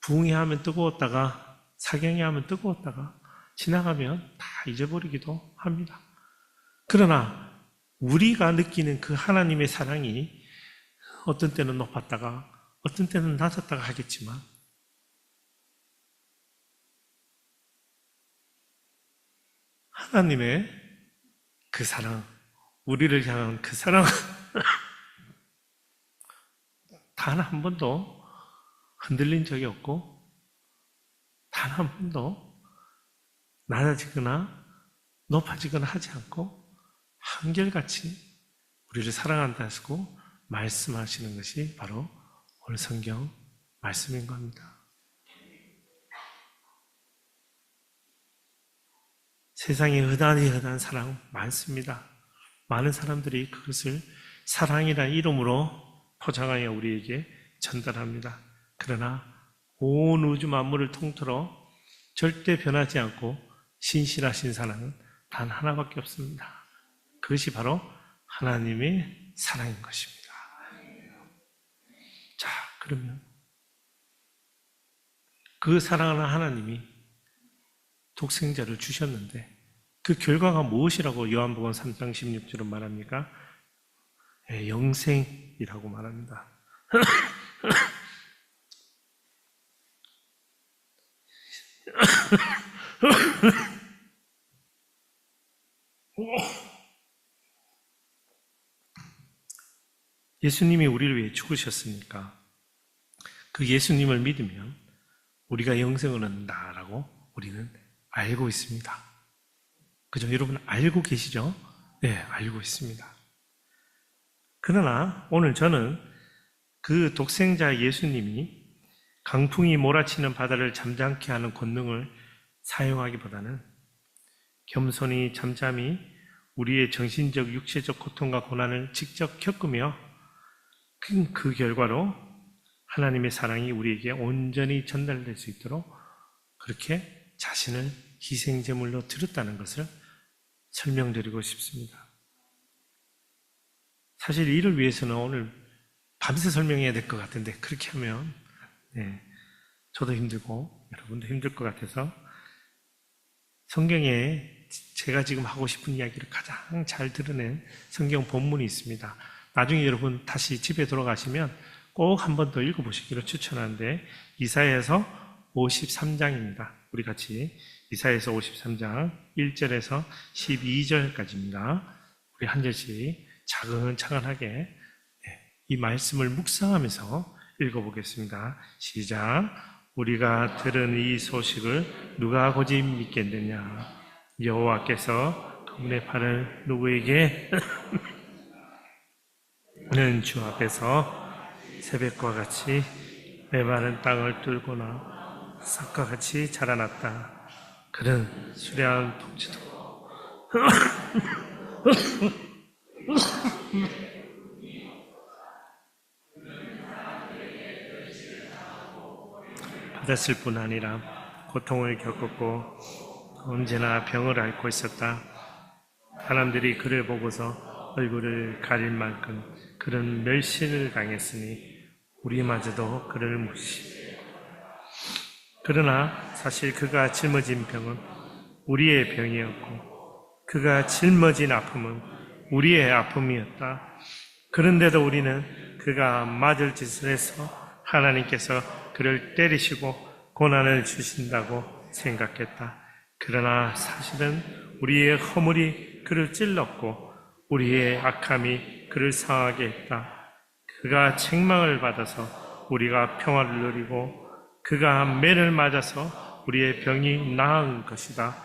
부흥회 하면 뜨거웠다가 사경회 하면 뜨거웠다가 지나가면 다 잊어버리기도 합니다. 그러나 우리가 느끼는 그 하나님의 사랑이 어떤 때는 높았다가 어떤 때는 낮았다가 하겠지만 하나님의 그 사랑, 우리를 향한 그 사랑 단 한 번도 흔들린 적이 없고 단 한 번도 낮아지거나 높아지거나 하지 않고 한결같이 우리를 사랑한다 하시고 말씀하시는 것이 바로 오늘 성경 말씀인 겁니다. 세상에 흔한 사랑 많습니다. 많은 사람들이 그것을 사랑이라는 이름으로 포장하여 우리에게 전달합니다. 그러나 온 우주 만물을 통틀어 절대 변하지 않고 신실하신 사랑은 단 하나밖에 없습니다. 그것이 바로 하나님의 사랑인 것입니다. 자, 그러면 그 사랑하는 하나님이 독생자를 주셨는데 그 결과가 무엇이라고 요한복음 3장 16절은 말합니까? 영생이라고 말합니다. 예수님이 우리를 위해 죽으셨으니까 그 예수님을 믿으면 우리가 영생을 얻는다라고 우리는 알고 있습니다. 그죠? 여러분 알고 계시죠? 네, 알고 있습니다. 그러나 오늘 저는 그 독생자 예수님이 강풍이 몰아치는 바다를 잠잠케 하는 권능을 사용하기보다는 겸손히 잠잠히 우리의 정신적, 육체적 고통과 고난을 직접 겪으며 그 결과로 하나님의 사랑이 우리에게 온전히 전달될 수 있도록 그렇게 자신을 희생제물로 드렸다는 것을 설명드리고 싶습니다. 사실 이를 위해서는 오늘 밤새 설명해야 될 것 같은데 그렇게 하면 저도 힘들고 여러분도 힘들 것 같아서 성경에 제가 지금 하고 싶은 이야기를 가장 잘 드러낸 성경 본문이 있습니다. 나중에 여러분 다시 집에 돌아가시면 꼭 한 번 더 읽어보시기를 추천하는데 이사야서 53장입니다. 우리 같이 이사야서 53장 1절에서 12절까지입니다. 우리 한 절씩 차근차근하게 이 말씀을 묵상하면서 읽어보겠습니다. 시작. 우리가 들은 이 소식을 누가 고집 믿겠느냐? 여호와께서 그분의 팔을 누구에게 는 주 앞에서 새벽과 같이 메마른 땅을 뚫거나 싹과 같이 자라났다. 그는 수려한 통치도 받았을 뿐 아니라 고통을 겪었고 언제나 병을 앓고 있었다. 사람들이 그를 보고서 얼굴을 가릴 만큼 그런 멸시를 당했으니 우리마저도 그를 무시. 그러나 사실 그가 짊어진 병은 우리의 병이었고 그가 짊어진 아픔은 우리의 아픔이었다. 그런데도 우리는 그가 맞을 짓을 해서 하나님께서 그를 때리시고 고난을 주신다고 생각했다. 그러나 사실은 우리의 허물이 그를 찔렀고 우리의 악함이 그를 상하게 했다. 그가 책망을 받아서 우리가 평화를 누리고 그가 매를 맞아서 우리의 병이 나은 것이다.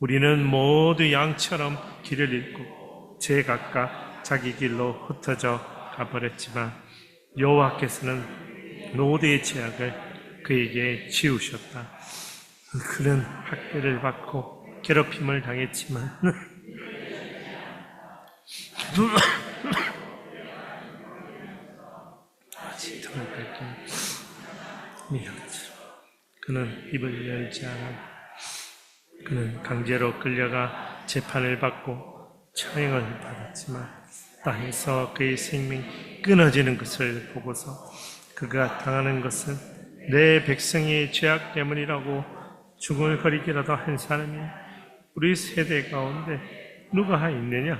우리는 모두 양처럼 길을 잃고 제각각 자기 길로 흩어져 가버렸지만 여호와께서는 모두의 죄악을 그에게 지우셨다. 그는 학대를 받고 괴롭힘을 당했지만 그는 입을 열지 않아. 그는 강제로 끌려가 재판을 받고 처형을 받았지만 땅에서 그의 생명이 끊어지는 것을 보고서 그가 당하는 것은 내 백성의 죄악 때문이라고 중얼거리기라도 한 사람이 우리 세대 가운데 누가 있느냐?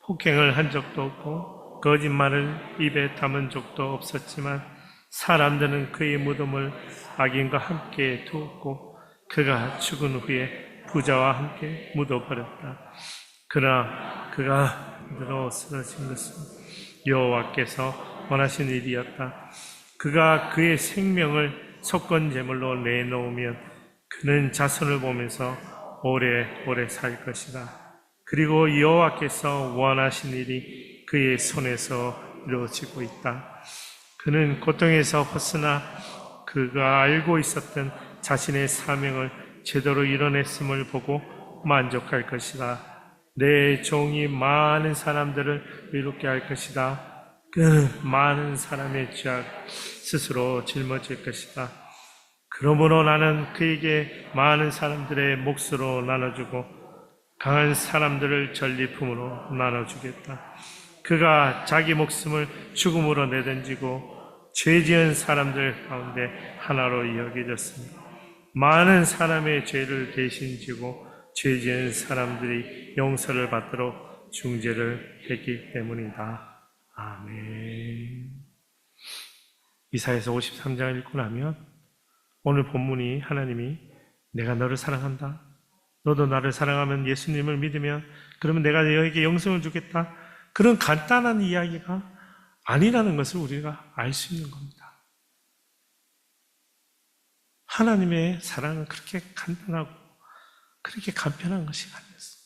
폭행을 한 적도 없고 거짓말을 입에 담은 적도 없었지만 사람들은 그의 무덤을 악인과 함께 두었고 그가 죽은 후에 부자와 함께 묻어버렸다. 그러나 그가 힘들어 쓰러진 것은 여호와께서 원하신 일이었다. 그가 그의 생명을 속건제물로 내놓으면 그는 자손을 보면서 오래오래 살 것이다. 그리고 여호와께서 원하신 일이 그의 손에서 이루어지고 있다. 그는 고통에서 벗어나 그가 알고 있었던 자신의 사명을 제대로 이뤄냈음을 보고 만족할 것이다. 내 종이 많은 사람들을 이롭게 할 것이다. 그 많은 사람의 죄악 스스로 짊어질 것이다. 그러므로 나는 그에게 많은 사람들의 몫으로 나눠주고 강한 사람들을 전리품으로 나눠주겠다. 그가 자기 목숨을 죽음으로 내던지고 죄지은 사람들 가운데 하나로 여겨졌습니다. 많은 사람의 죄를 대신 지고 죄지은 사람들이 용서를 받도록 중재를 했기 때문이다. 아멘. 이사야서 53장을 읽고 나면 오늘 본문이 하나님이 내가 너를 사랑한다. 너도 나를 사랑하면 예수님을 믿으면 그러면 내가 너에게 영생을 주겠다. 그런 간단한 이야기가 아니라는 것을 우리가 알 수 있는 겁니다. 하나님의 사랑은 그렇게 간단하고 그렇게 간편한 것이 아니었어요.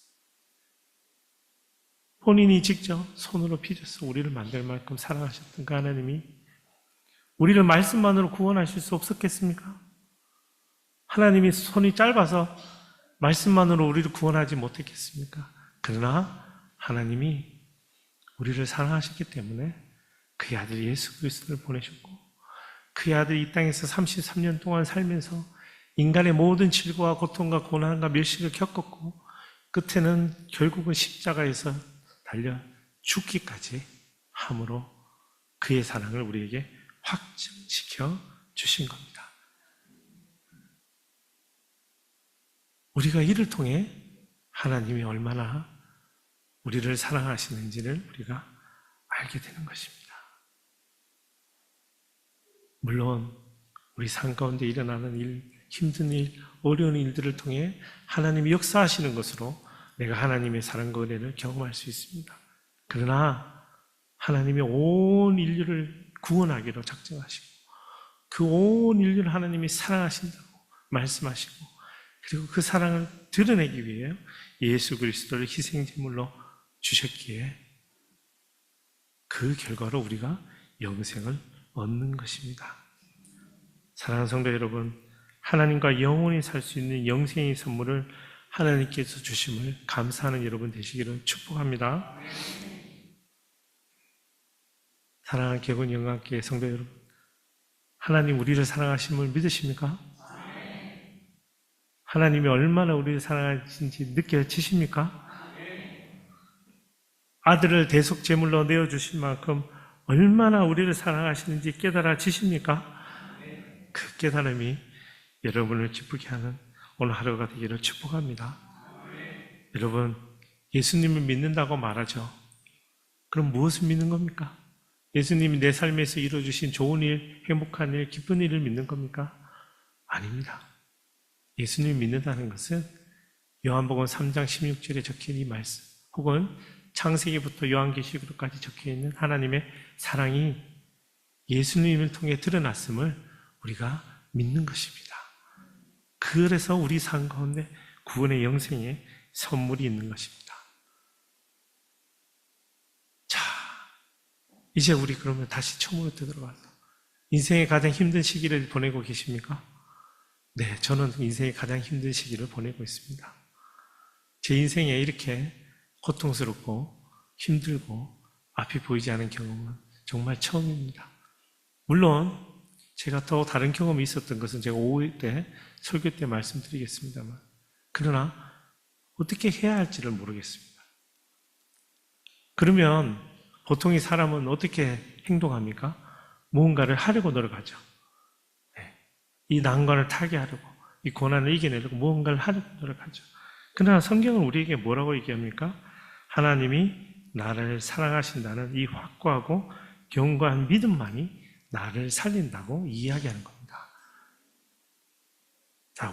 본인이 직접 손으로 빚어서 우리를 만들 만큼 사랑하셨던 그 하나님이 우리를 말씀만으로 구원하실 수 없었겠습니까? 하나님이 손이 짧아서 말씀만으로 우리를 구원하지 못했겠습니까? 그러나 하나님이 우리를 사랑하셨기 때문에 그의 아들 예수 그리스도를 보내셨고 그의 아들이 이 땅에서 33년 동안 살면서 인간의 모든 질고와 고통과 고난과 멸시를 겪었고 끝에는 결국은 십자가에서 달려 죽기까지 함으로 그의 사랑을 우리에게 확증시켜 주신 겁니다. 우리가 이를 통해 하나님이 얼마나 우리를 사랑하시는지를 우리가 알게 되는 것입니다. 물론 우리 삶 가운데 일어나는 일, 힘든 일, 어려운 일들을 통해 하나님이 역사하시는 것으로 내가 하나님의 사랑과 은혜를 경험할 수 있습니다. 그러나 하나님이 온 인류를 구원하기로 작정하시고 그 온 인류를 하나님이 사랑하신다고 말씀하시고 그리고 그 사랑을 드러내기 위해 예수 그리스도를 희생제물로 주셨기에 그 결과로 우리가 영생을 얻는 것입니다. 사랑하는 성도 여러분, 하나님과 영원히 살 수 있는 영생의 선물을 하나님께서 주심을 감사하는 여러분 되시기를 축복합니다. 사랑하는 개군 영광교회 성도 여러분, 하나님 우리를 사랑하심을 믿으십니까? 하나님이 얼마나 우리를 사랑하신지 느껴지십니까? 아들을 대속제물로 내어주실 만큼 얼마나 우리를 사랑하시는지 깨달아지십니까? 그 깨달음이 여러분을 기쁘게 하는 오늘 하루가 되기를 축복합니다. 여러분, 예수님을 믿는다고 말하죠. 그럼 무엇을 믿는 겁니까? 예수님이 내 삶에서 이루어주신 좋은 일, 행복한 일, 기쁜 일을 믿는 겁니까? 아닙니다. 예수님을 믿는다는 것은 요한복음 3장 16절에 적힌 이 말씀, 혹은 창세기부터 요한계시록까지 적혀있는 하나님의 사랑이 예수님을 통해 드러났음을 우리가 믿는 것입니다. 그래서 우리 삶 가운데 구원의 영생의 선물이 있는 것입니다. 자, 이제 우리 그러면 다시 처음으로 되돌아가서 인생의 가장 힘든 시기를 보내고 계십니까? 네, 저는 인생의 가장 힘든 시기를 보내고 있습니다. 제 인생에 이렇게 고통스럽고 힘들고 앞이 보이지 않은 경험은 정말 처음입니다. 물론 제가 또 다른 경험이 있었던 것은 제가 오후 때 설교 때 말씀드리겠습니다만, 그러나 어떻게 해야 할지를 모르겠습니다. 그러면 보통 이 사람은 어떻게 행동합니까? 무언가를 하려고 노력하죠. 이 난관을 타개하려고, 이 고난을 이겨내려고 무언가를 하려고 노력하죠. 그러나 성경은 우리에게 뭐라고 얘기합니까? 하나님이 나를 사랑하신다는 이 확고하고 견고한 믿음만이 나를 살린다고 이야기하는 겁니다. 자,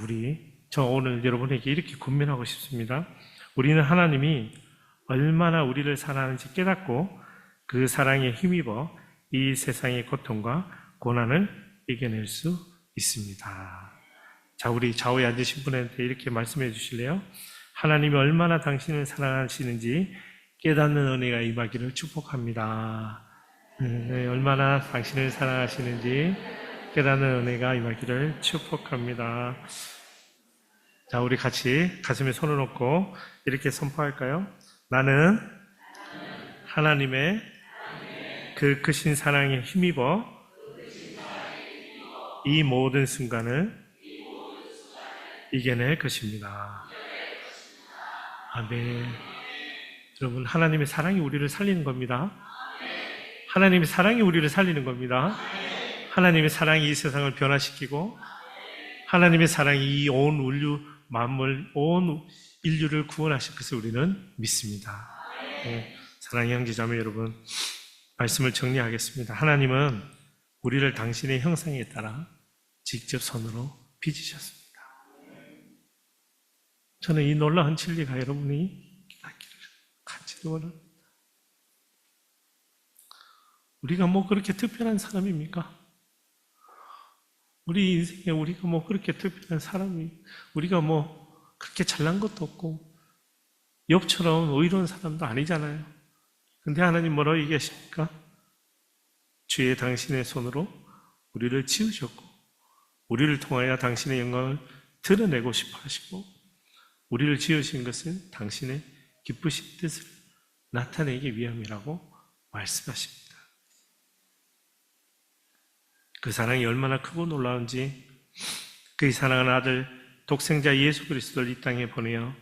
저 오늘 여러분에게 이렇게 권면하고 싶습니다. 우리는 하나님이 얼마나 우리를 사랑하는지 깨닫고 그 사랑에 힘입어 이 세상의 고통과 고난을 이겨낼 수 있습니다. 자, 우리 좌우에 앉으신 분한테 이렇게 말씀해 주실래요? 하나님이 얼마나 당신을 사랑하시는지 깨닫는 은혜가 임하기를 축복합니다. 네, 얼마나 당신을 사랑하시는지 깨닫는 은혜가 임하기를 축복합니다. 자, 우리 같이 가슴에 손을 놓고 이렇게 선포할까요? 나는 하나님의 그 크신 사랑에 힘입어 이 모든 순간을 이겨낼 것입니다. 아멘. 여러분, 하나님의 사랑이 우리를 살리는 겁니다. 하나님의 사랑이 우리를 살리는 겁니다. 하나님의 사랑이 이 세상을 변화시키고 하나님의 사랑이 이 온 인류 만물, 온 인류를 구원하실 것을 우리는 믿습니다. 네, 사랑의 형제자매 여러분, 말씀을 정리하겠습니다. 하나님은 우리를 당신의 형상에 따라 직접 손으로 빚으셨습니다. 저는 이 놀라운 진리가 여러분이 깨닫기를 간절히 원합니다. 우리가 뭐 그렇게 특별한 사람입니까? 우리 인생에 우리가 뭐 그렇게 특별한 사람이, 우리가 뭐 그렇게 잘난 것도 없고 욥처럼 의로운 사람도 아니잖아요. 근데 하나님 뭐라고 얘기하십니까? 주의 당신의 손으로 우리를 지으셨고 우리를 통하여 당신의 영광을 드러내고 싶어 하시고 우리를 지으신 것은 당신의 기쁘신 뜻을 나타내기 위함이라고 말씀하십니다. 그 사랑이 얼마나 크고 놀라운지, 그의 사랑하는 아들 독생자 예수 그리스도를 이 땅에 보내어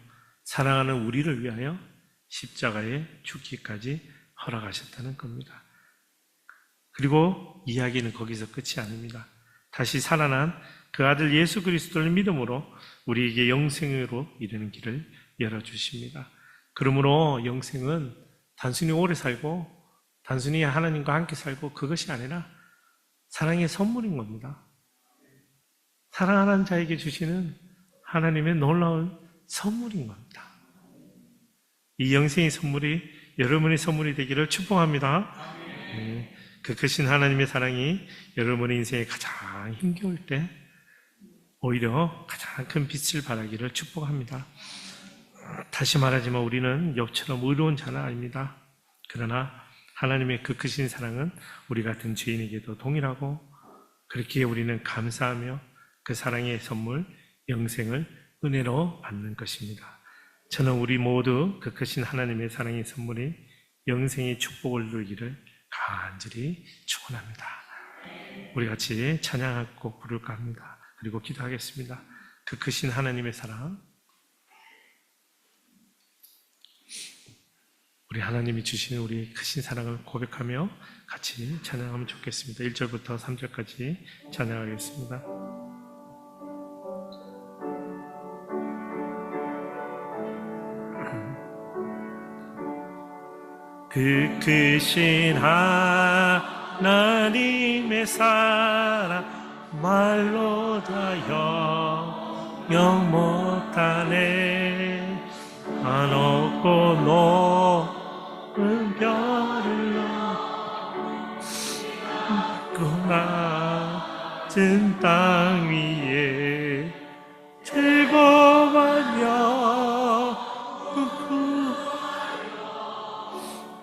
사랑하는 우리를 위하여 십자가에 죽기까지 허락하셨다는 겁니다. 그리고 이야기는 거기서 끝이 아닙니다. 다시 살아난 그 아들 예수 그리스도를 믿음으로 우리에게 영생으로 이르는 길을 열어주십니다. 그러므로 영생은 단순히 오래 살고 단순히 하나님과 함께 살고 그것이 아니라 사랑의 선물인 겁니다. 사랑하는 자에게 주시는 하나님의 놀라운 선물인 겁니다. 이 영생의 선물이 여러분의 선물이 되기를 축복합니다. 그 크신 하나님의 사랑이 여러분의 인생에 가장 힘겨울 때 오히려 가장 큰 빛을 발하기를 축복합니다. 다시 말하지만 우리는 욥처럼 의로운 자는 아닙니다. 그러나 하나님의 그 크신 사랑은 우리 같은 죄인에게도 동일하고 그렇게 우리는 감사하며 그 사랑의 선물, 영생을 은혜로 받는 것입니다. 저는 우리 모두 그 크신 하나님의 사랑의 선물인 영생의 축복을 누리기를 간절히 축원합니다. 우리 같이 찬양하고 부를까 합니다. 그리고 기도하겠습니다. 그 크신 하나님의 사랑, 우리 하나님이 주시는 우리 크신 사랑을 고백하며 같이 찬양하면 좋겠습니다. 1절부터 3절까지 찬양하겠습니다. 그 크신 하나님의 사랑 말로 다 영영 못하네. 한없고 높은 별을 넘고 낮은 땅 위에 즐거운 영구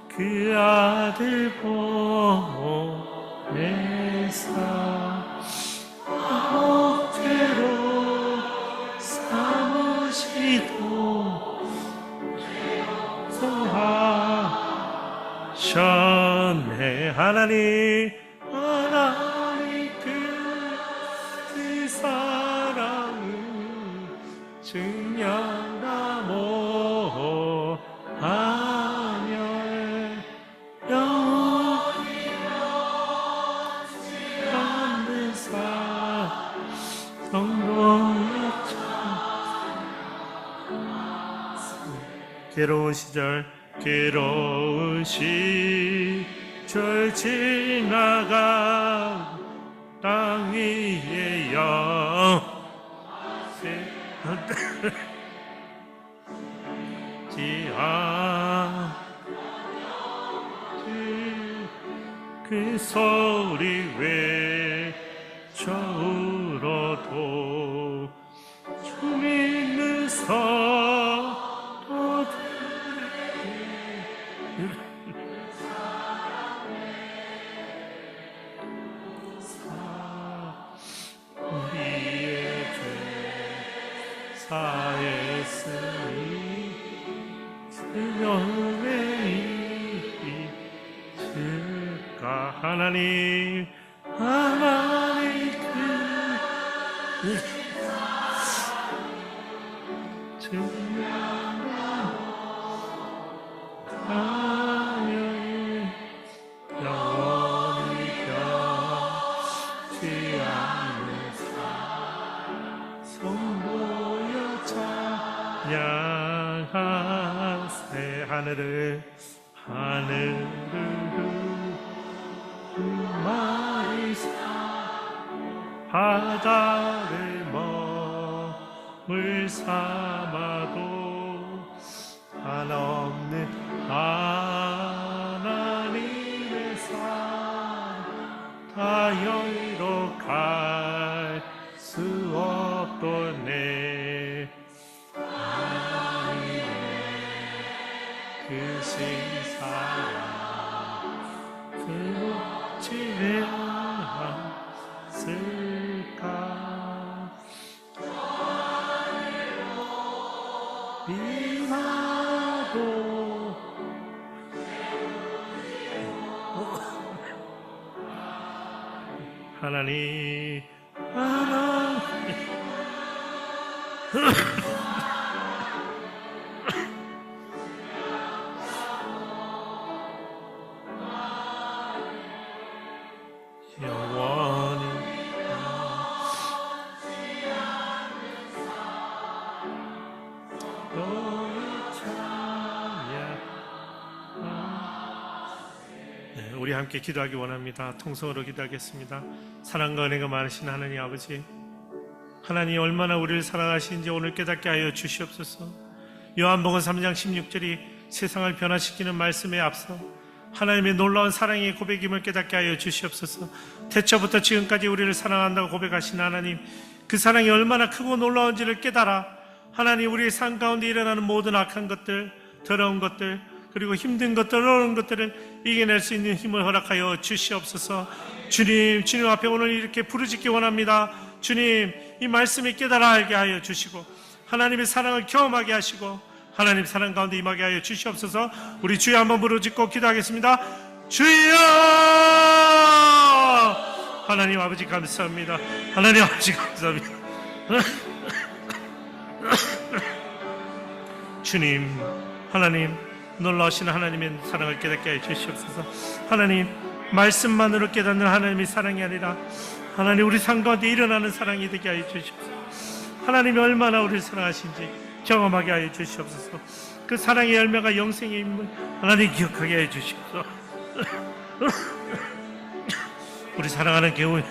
그 아들 보내사 목재로 삼으시도 하셨네. 하나님 그 사랑을 증명다 못하며 영원히 받는 성도의 괴로운 시절 지나가 땅 위에 그 소리 외쳐 울어도 주 믿는 우리의 죄 사했으니 주님의 이실까. 하나님 영원히 변치 않는 성도여 찬양하세. 하늘을 마이사 바다를 머물 삼아도 한없는 하나님의 사랑 다 여의로 갈 수 없도네. 하나님의 그 신사랑 그렇지 않았을까. 비나도 하나님 영원히 우리 함께 기도하기 원합니다. 통성으로 기도하겠습니다. 사랑과 은혜가 많으신 하나님 아버지, 하나님 얼마나 우리를 사랑하시는지 오늘 깨닫게 하여 주시옵소서. 요한복음 3장 16절이 세상을 변화시키는 말씀에 앞서 하나님의 놀라운 사랑의 고백임을 깨닫게 하여 주시옵소서. 태초부터 지금까지 우리를 사랑한다고 고백하신 하나님, 그 사랑이 얼마나 크고 놀라운지를 깨달아 하나님 우리의 삶 가운데 일어나는 모든 악한 것들, 더러운 것들, 그리고 힘든 것들, 어려운 것들을 이겨낼 수 있는 힘을 허락하여 주시옵소서. 주님 앞에 오늘 이렇게 부르짖기 원합니다. 주님, 이 말씀이 깨달아 알게 하여 주시고 하나님의 사랑을 경험하게 하시고 하나님 사랑 가운데 임하게 하여 주시옵소서. 우리 주여 한번 부르짖고 기도하겠습니다. 주여! 하나님 아버지 감사합니다. 하나님 아버지 감사합니다. 주님, 하나님 놀라우신 하나님의 사랑을 깨닫게 하여 주시옵소서. 하나님, 말씀만으로 깨닫는 하나님의 사랑이 아니라 하나님 우리 삶 가운데 일어나는 사랑이 되게 하여 주시옵소서. 하나님이 얼마나 우리를 사랑하신지 경험하게 하여 주시옵소서. 그 사랑의 열매가 영생의 인물 하나님 기억하게 해주십시오. 우리 사랑하는 개운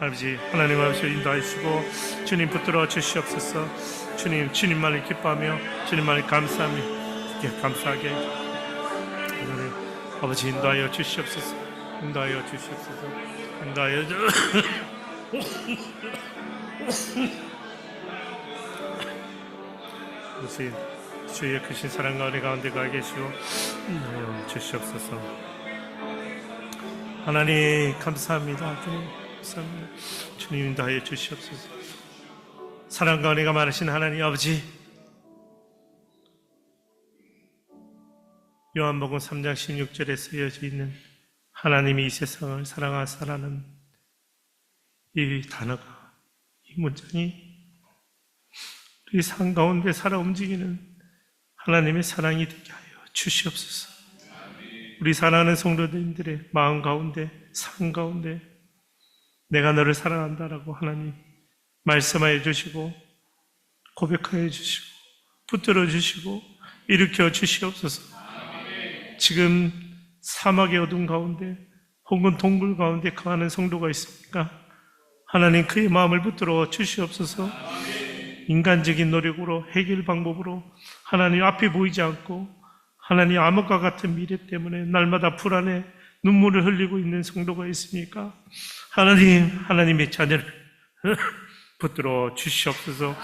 아버지 하나님 아버지 인도하시고 주님 붙들어 주시옵소서. 주님만을 기뻐하며 주님만을 감사하게 하나님 아버지 인도하여 주시옵소서. 인도하여 주의 크신 사랑과 은혜 가운데 가 계시오 인도하여 주시옵소서. 하나님 감사합니다. 주님 인도하여 주시옵소서. 사랑과 은혜가 많으신 하나님 아버지, 요한복음 3장 16절에 쓰여져 있는 하나님이 이 세상을 사랑하사라는 이 단어가, 이 문장이 우리 삶 가운데 살아 움직이는 하나님의 사랑이 되게 하여 주시옵소서. 우리 사랑하는 성도님들의 마음 가운데, 삶 가운데 내가 너를 사랑한다라고 하나님 말씀하여 주시고 고백하여 주시고 붙들어 주시고 일으켜 주시옵소서. 지금 사막의 어둠 가운데 혹은 동굴 가운데 거하는 성도가 있습니까? 하나님 그의 마음을 붙들어 주시옵소서. 인간적인 노력으로 해결 방법으로 하나님 앞이 보이지 않고 하나님 암흑과 같은 미래 때문에 날마다 불안해 눈물을 흘리고 있는 성도가 있습니까? 하나님의 자녀를 붙들어 주시옵소서.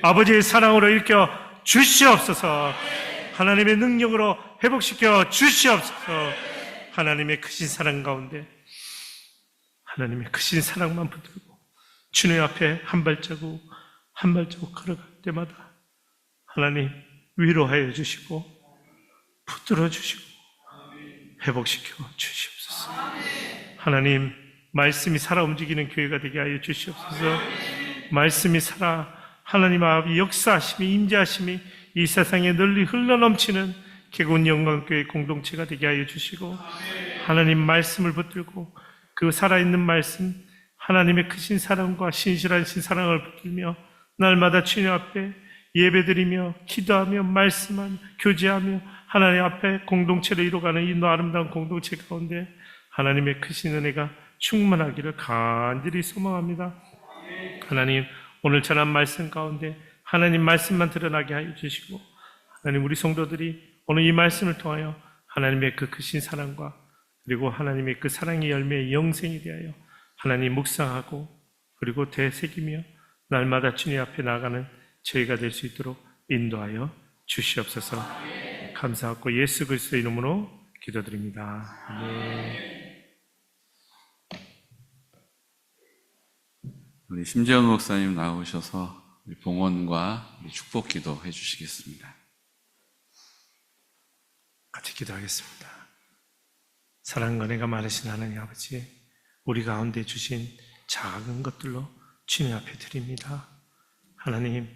아버지의 사랑으로 일으켜 주시옵소서. 하나님의 능력으로 회복시켜 주시옵소서. 하나님의 크신 사랑 가운데 하나님의 크신 사랑만 붙들고 주님 앞에 한 발자국 걸어갈 때마다 하나님 위로하여 주시고 붙들어 주시고 회복시켜 주시옵소서. 하나님 말씀이 살아 움직이는 교회가 되게 하여 주시옵소서. 말씀이 살아 하나님 아버지 역사하심이 임재하심이 이 세상에 널리 흘러넘치는 개군 영광교회 공동체가 되게 하여 주시고 하나님 말씀을 붙들고 그 살아있는 말씀 하나님의 크신 사랑과 신실하신 사랑을 붙들며 날마다 주님 앞에 예배드리며 기도하며 말씀하며 교제하며 하나님 앞에 공동체를 이루어가는 이 아름다운 공동체 가운데 하나님의 크신 은혜가 충만하기를 간절히 소망합니다. 하나님 오늘 전한 말씀 가운데 하나님 말씀만 드러나게 하여 주시고 하나님 우리 성도들이 오늘 이 말씀을 통하여 하나님의 그 크신 사랑과 그리고 하나님의 그 사랑의 열매의 영생이 되하여 하나님 묵상하고 그리고 되새기며 날마다 주님 앞에 나가는 저희가 될 수 있도록 인도하여 주시옵소서. 감사하고 예수 그리스도의 이름으로 기도드립니다. 아멘. 우리 심재원 목사님 나오셔서 우리 봉헌과 우리 축복 기도 해주시겠습니다. 같이 기도하겠습니다. 사랑과 은혜가 많으신 하나님 아버지, 우리 가운데 주신 작은 것들로 주님 앞에 드립니다. 하나님,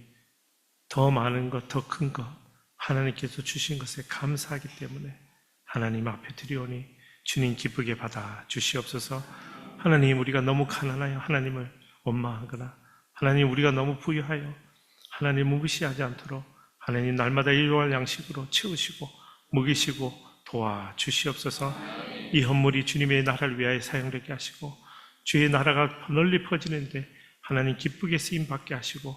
더 많은 것, 더 큰 것, 하나님께서 주신 것에 감사하기 때문에 하나님 앞에 드리오니 주님 기쁘게 받아 주시옵소서. 하나님, 우리가 너무 가난하여 하나님을 원망하거나 하나님 우리가 너무 부유하여 하나님 무시하지 않도록 하나님 날마다 일용할 양식으로 채우시고 먹이시고 도와주시옵소서. 이 헌물이 주님의 나라를 위하여 사용되게 하시고 주의 나라가 널리 퍼지는데 하나님 기쁘게 쓰임받게 하시고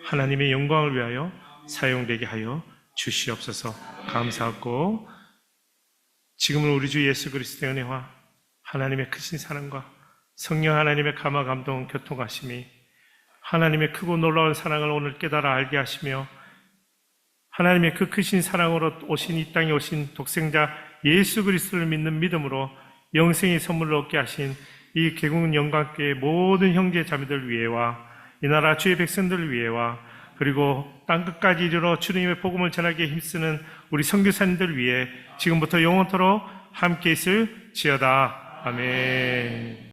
하나님의 영광을 위하여 사용되게 하여 주시옵소서. 감사하고 지금은 우리 주 예수 그리스도의 은혜와 하나님의 크신 사랑과 성령 하나님의 감화 감동 교통하심이 하나님의 크고 놀라운 사랑을 오늘 깨달아 알게 하시며 하나님의 그 크신 사랑으로 오신 이 땅에 오신 독생자 예수 그리스도를 믿는 믿음으로 영생의 선물을 얻게 하신 이 개국 영광교회 모든 형제 자매들 위해와 이 나라 주의 백성들 위해와 그리고 땅끝까지 이르러 주님의 복음을 전하기에 힘쓰는 우리 선교사님들 위해 지금부터 영원토록 함께 있을지어다. 아멘.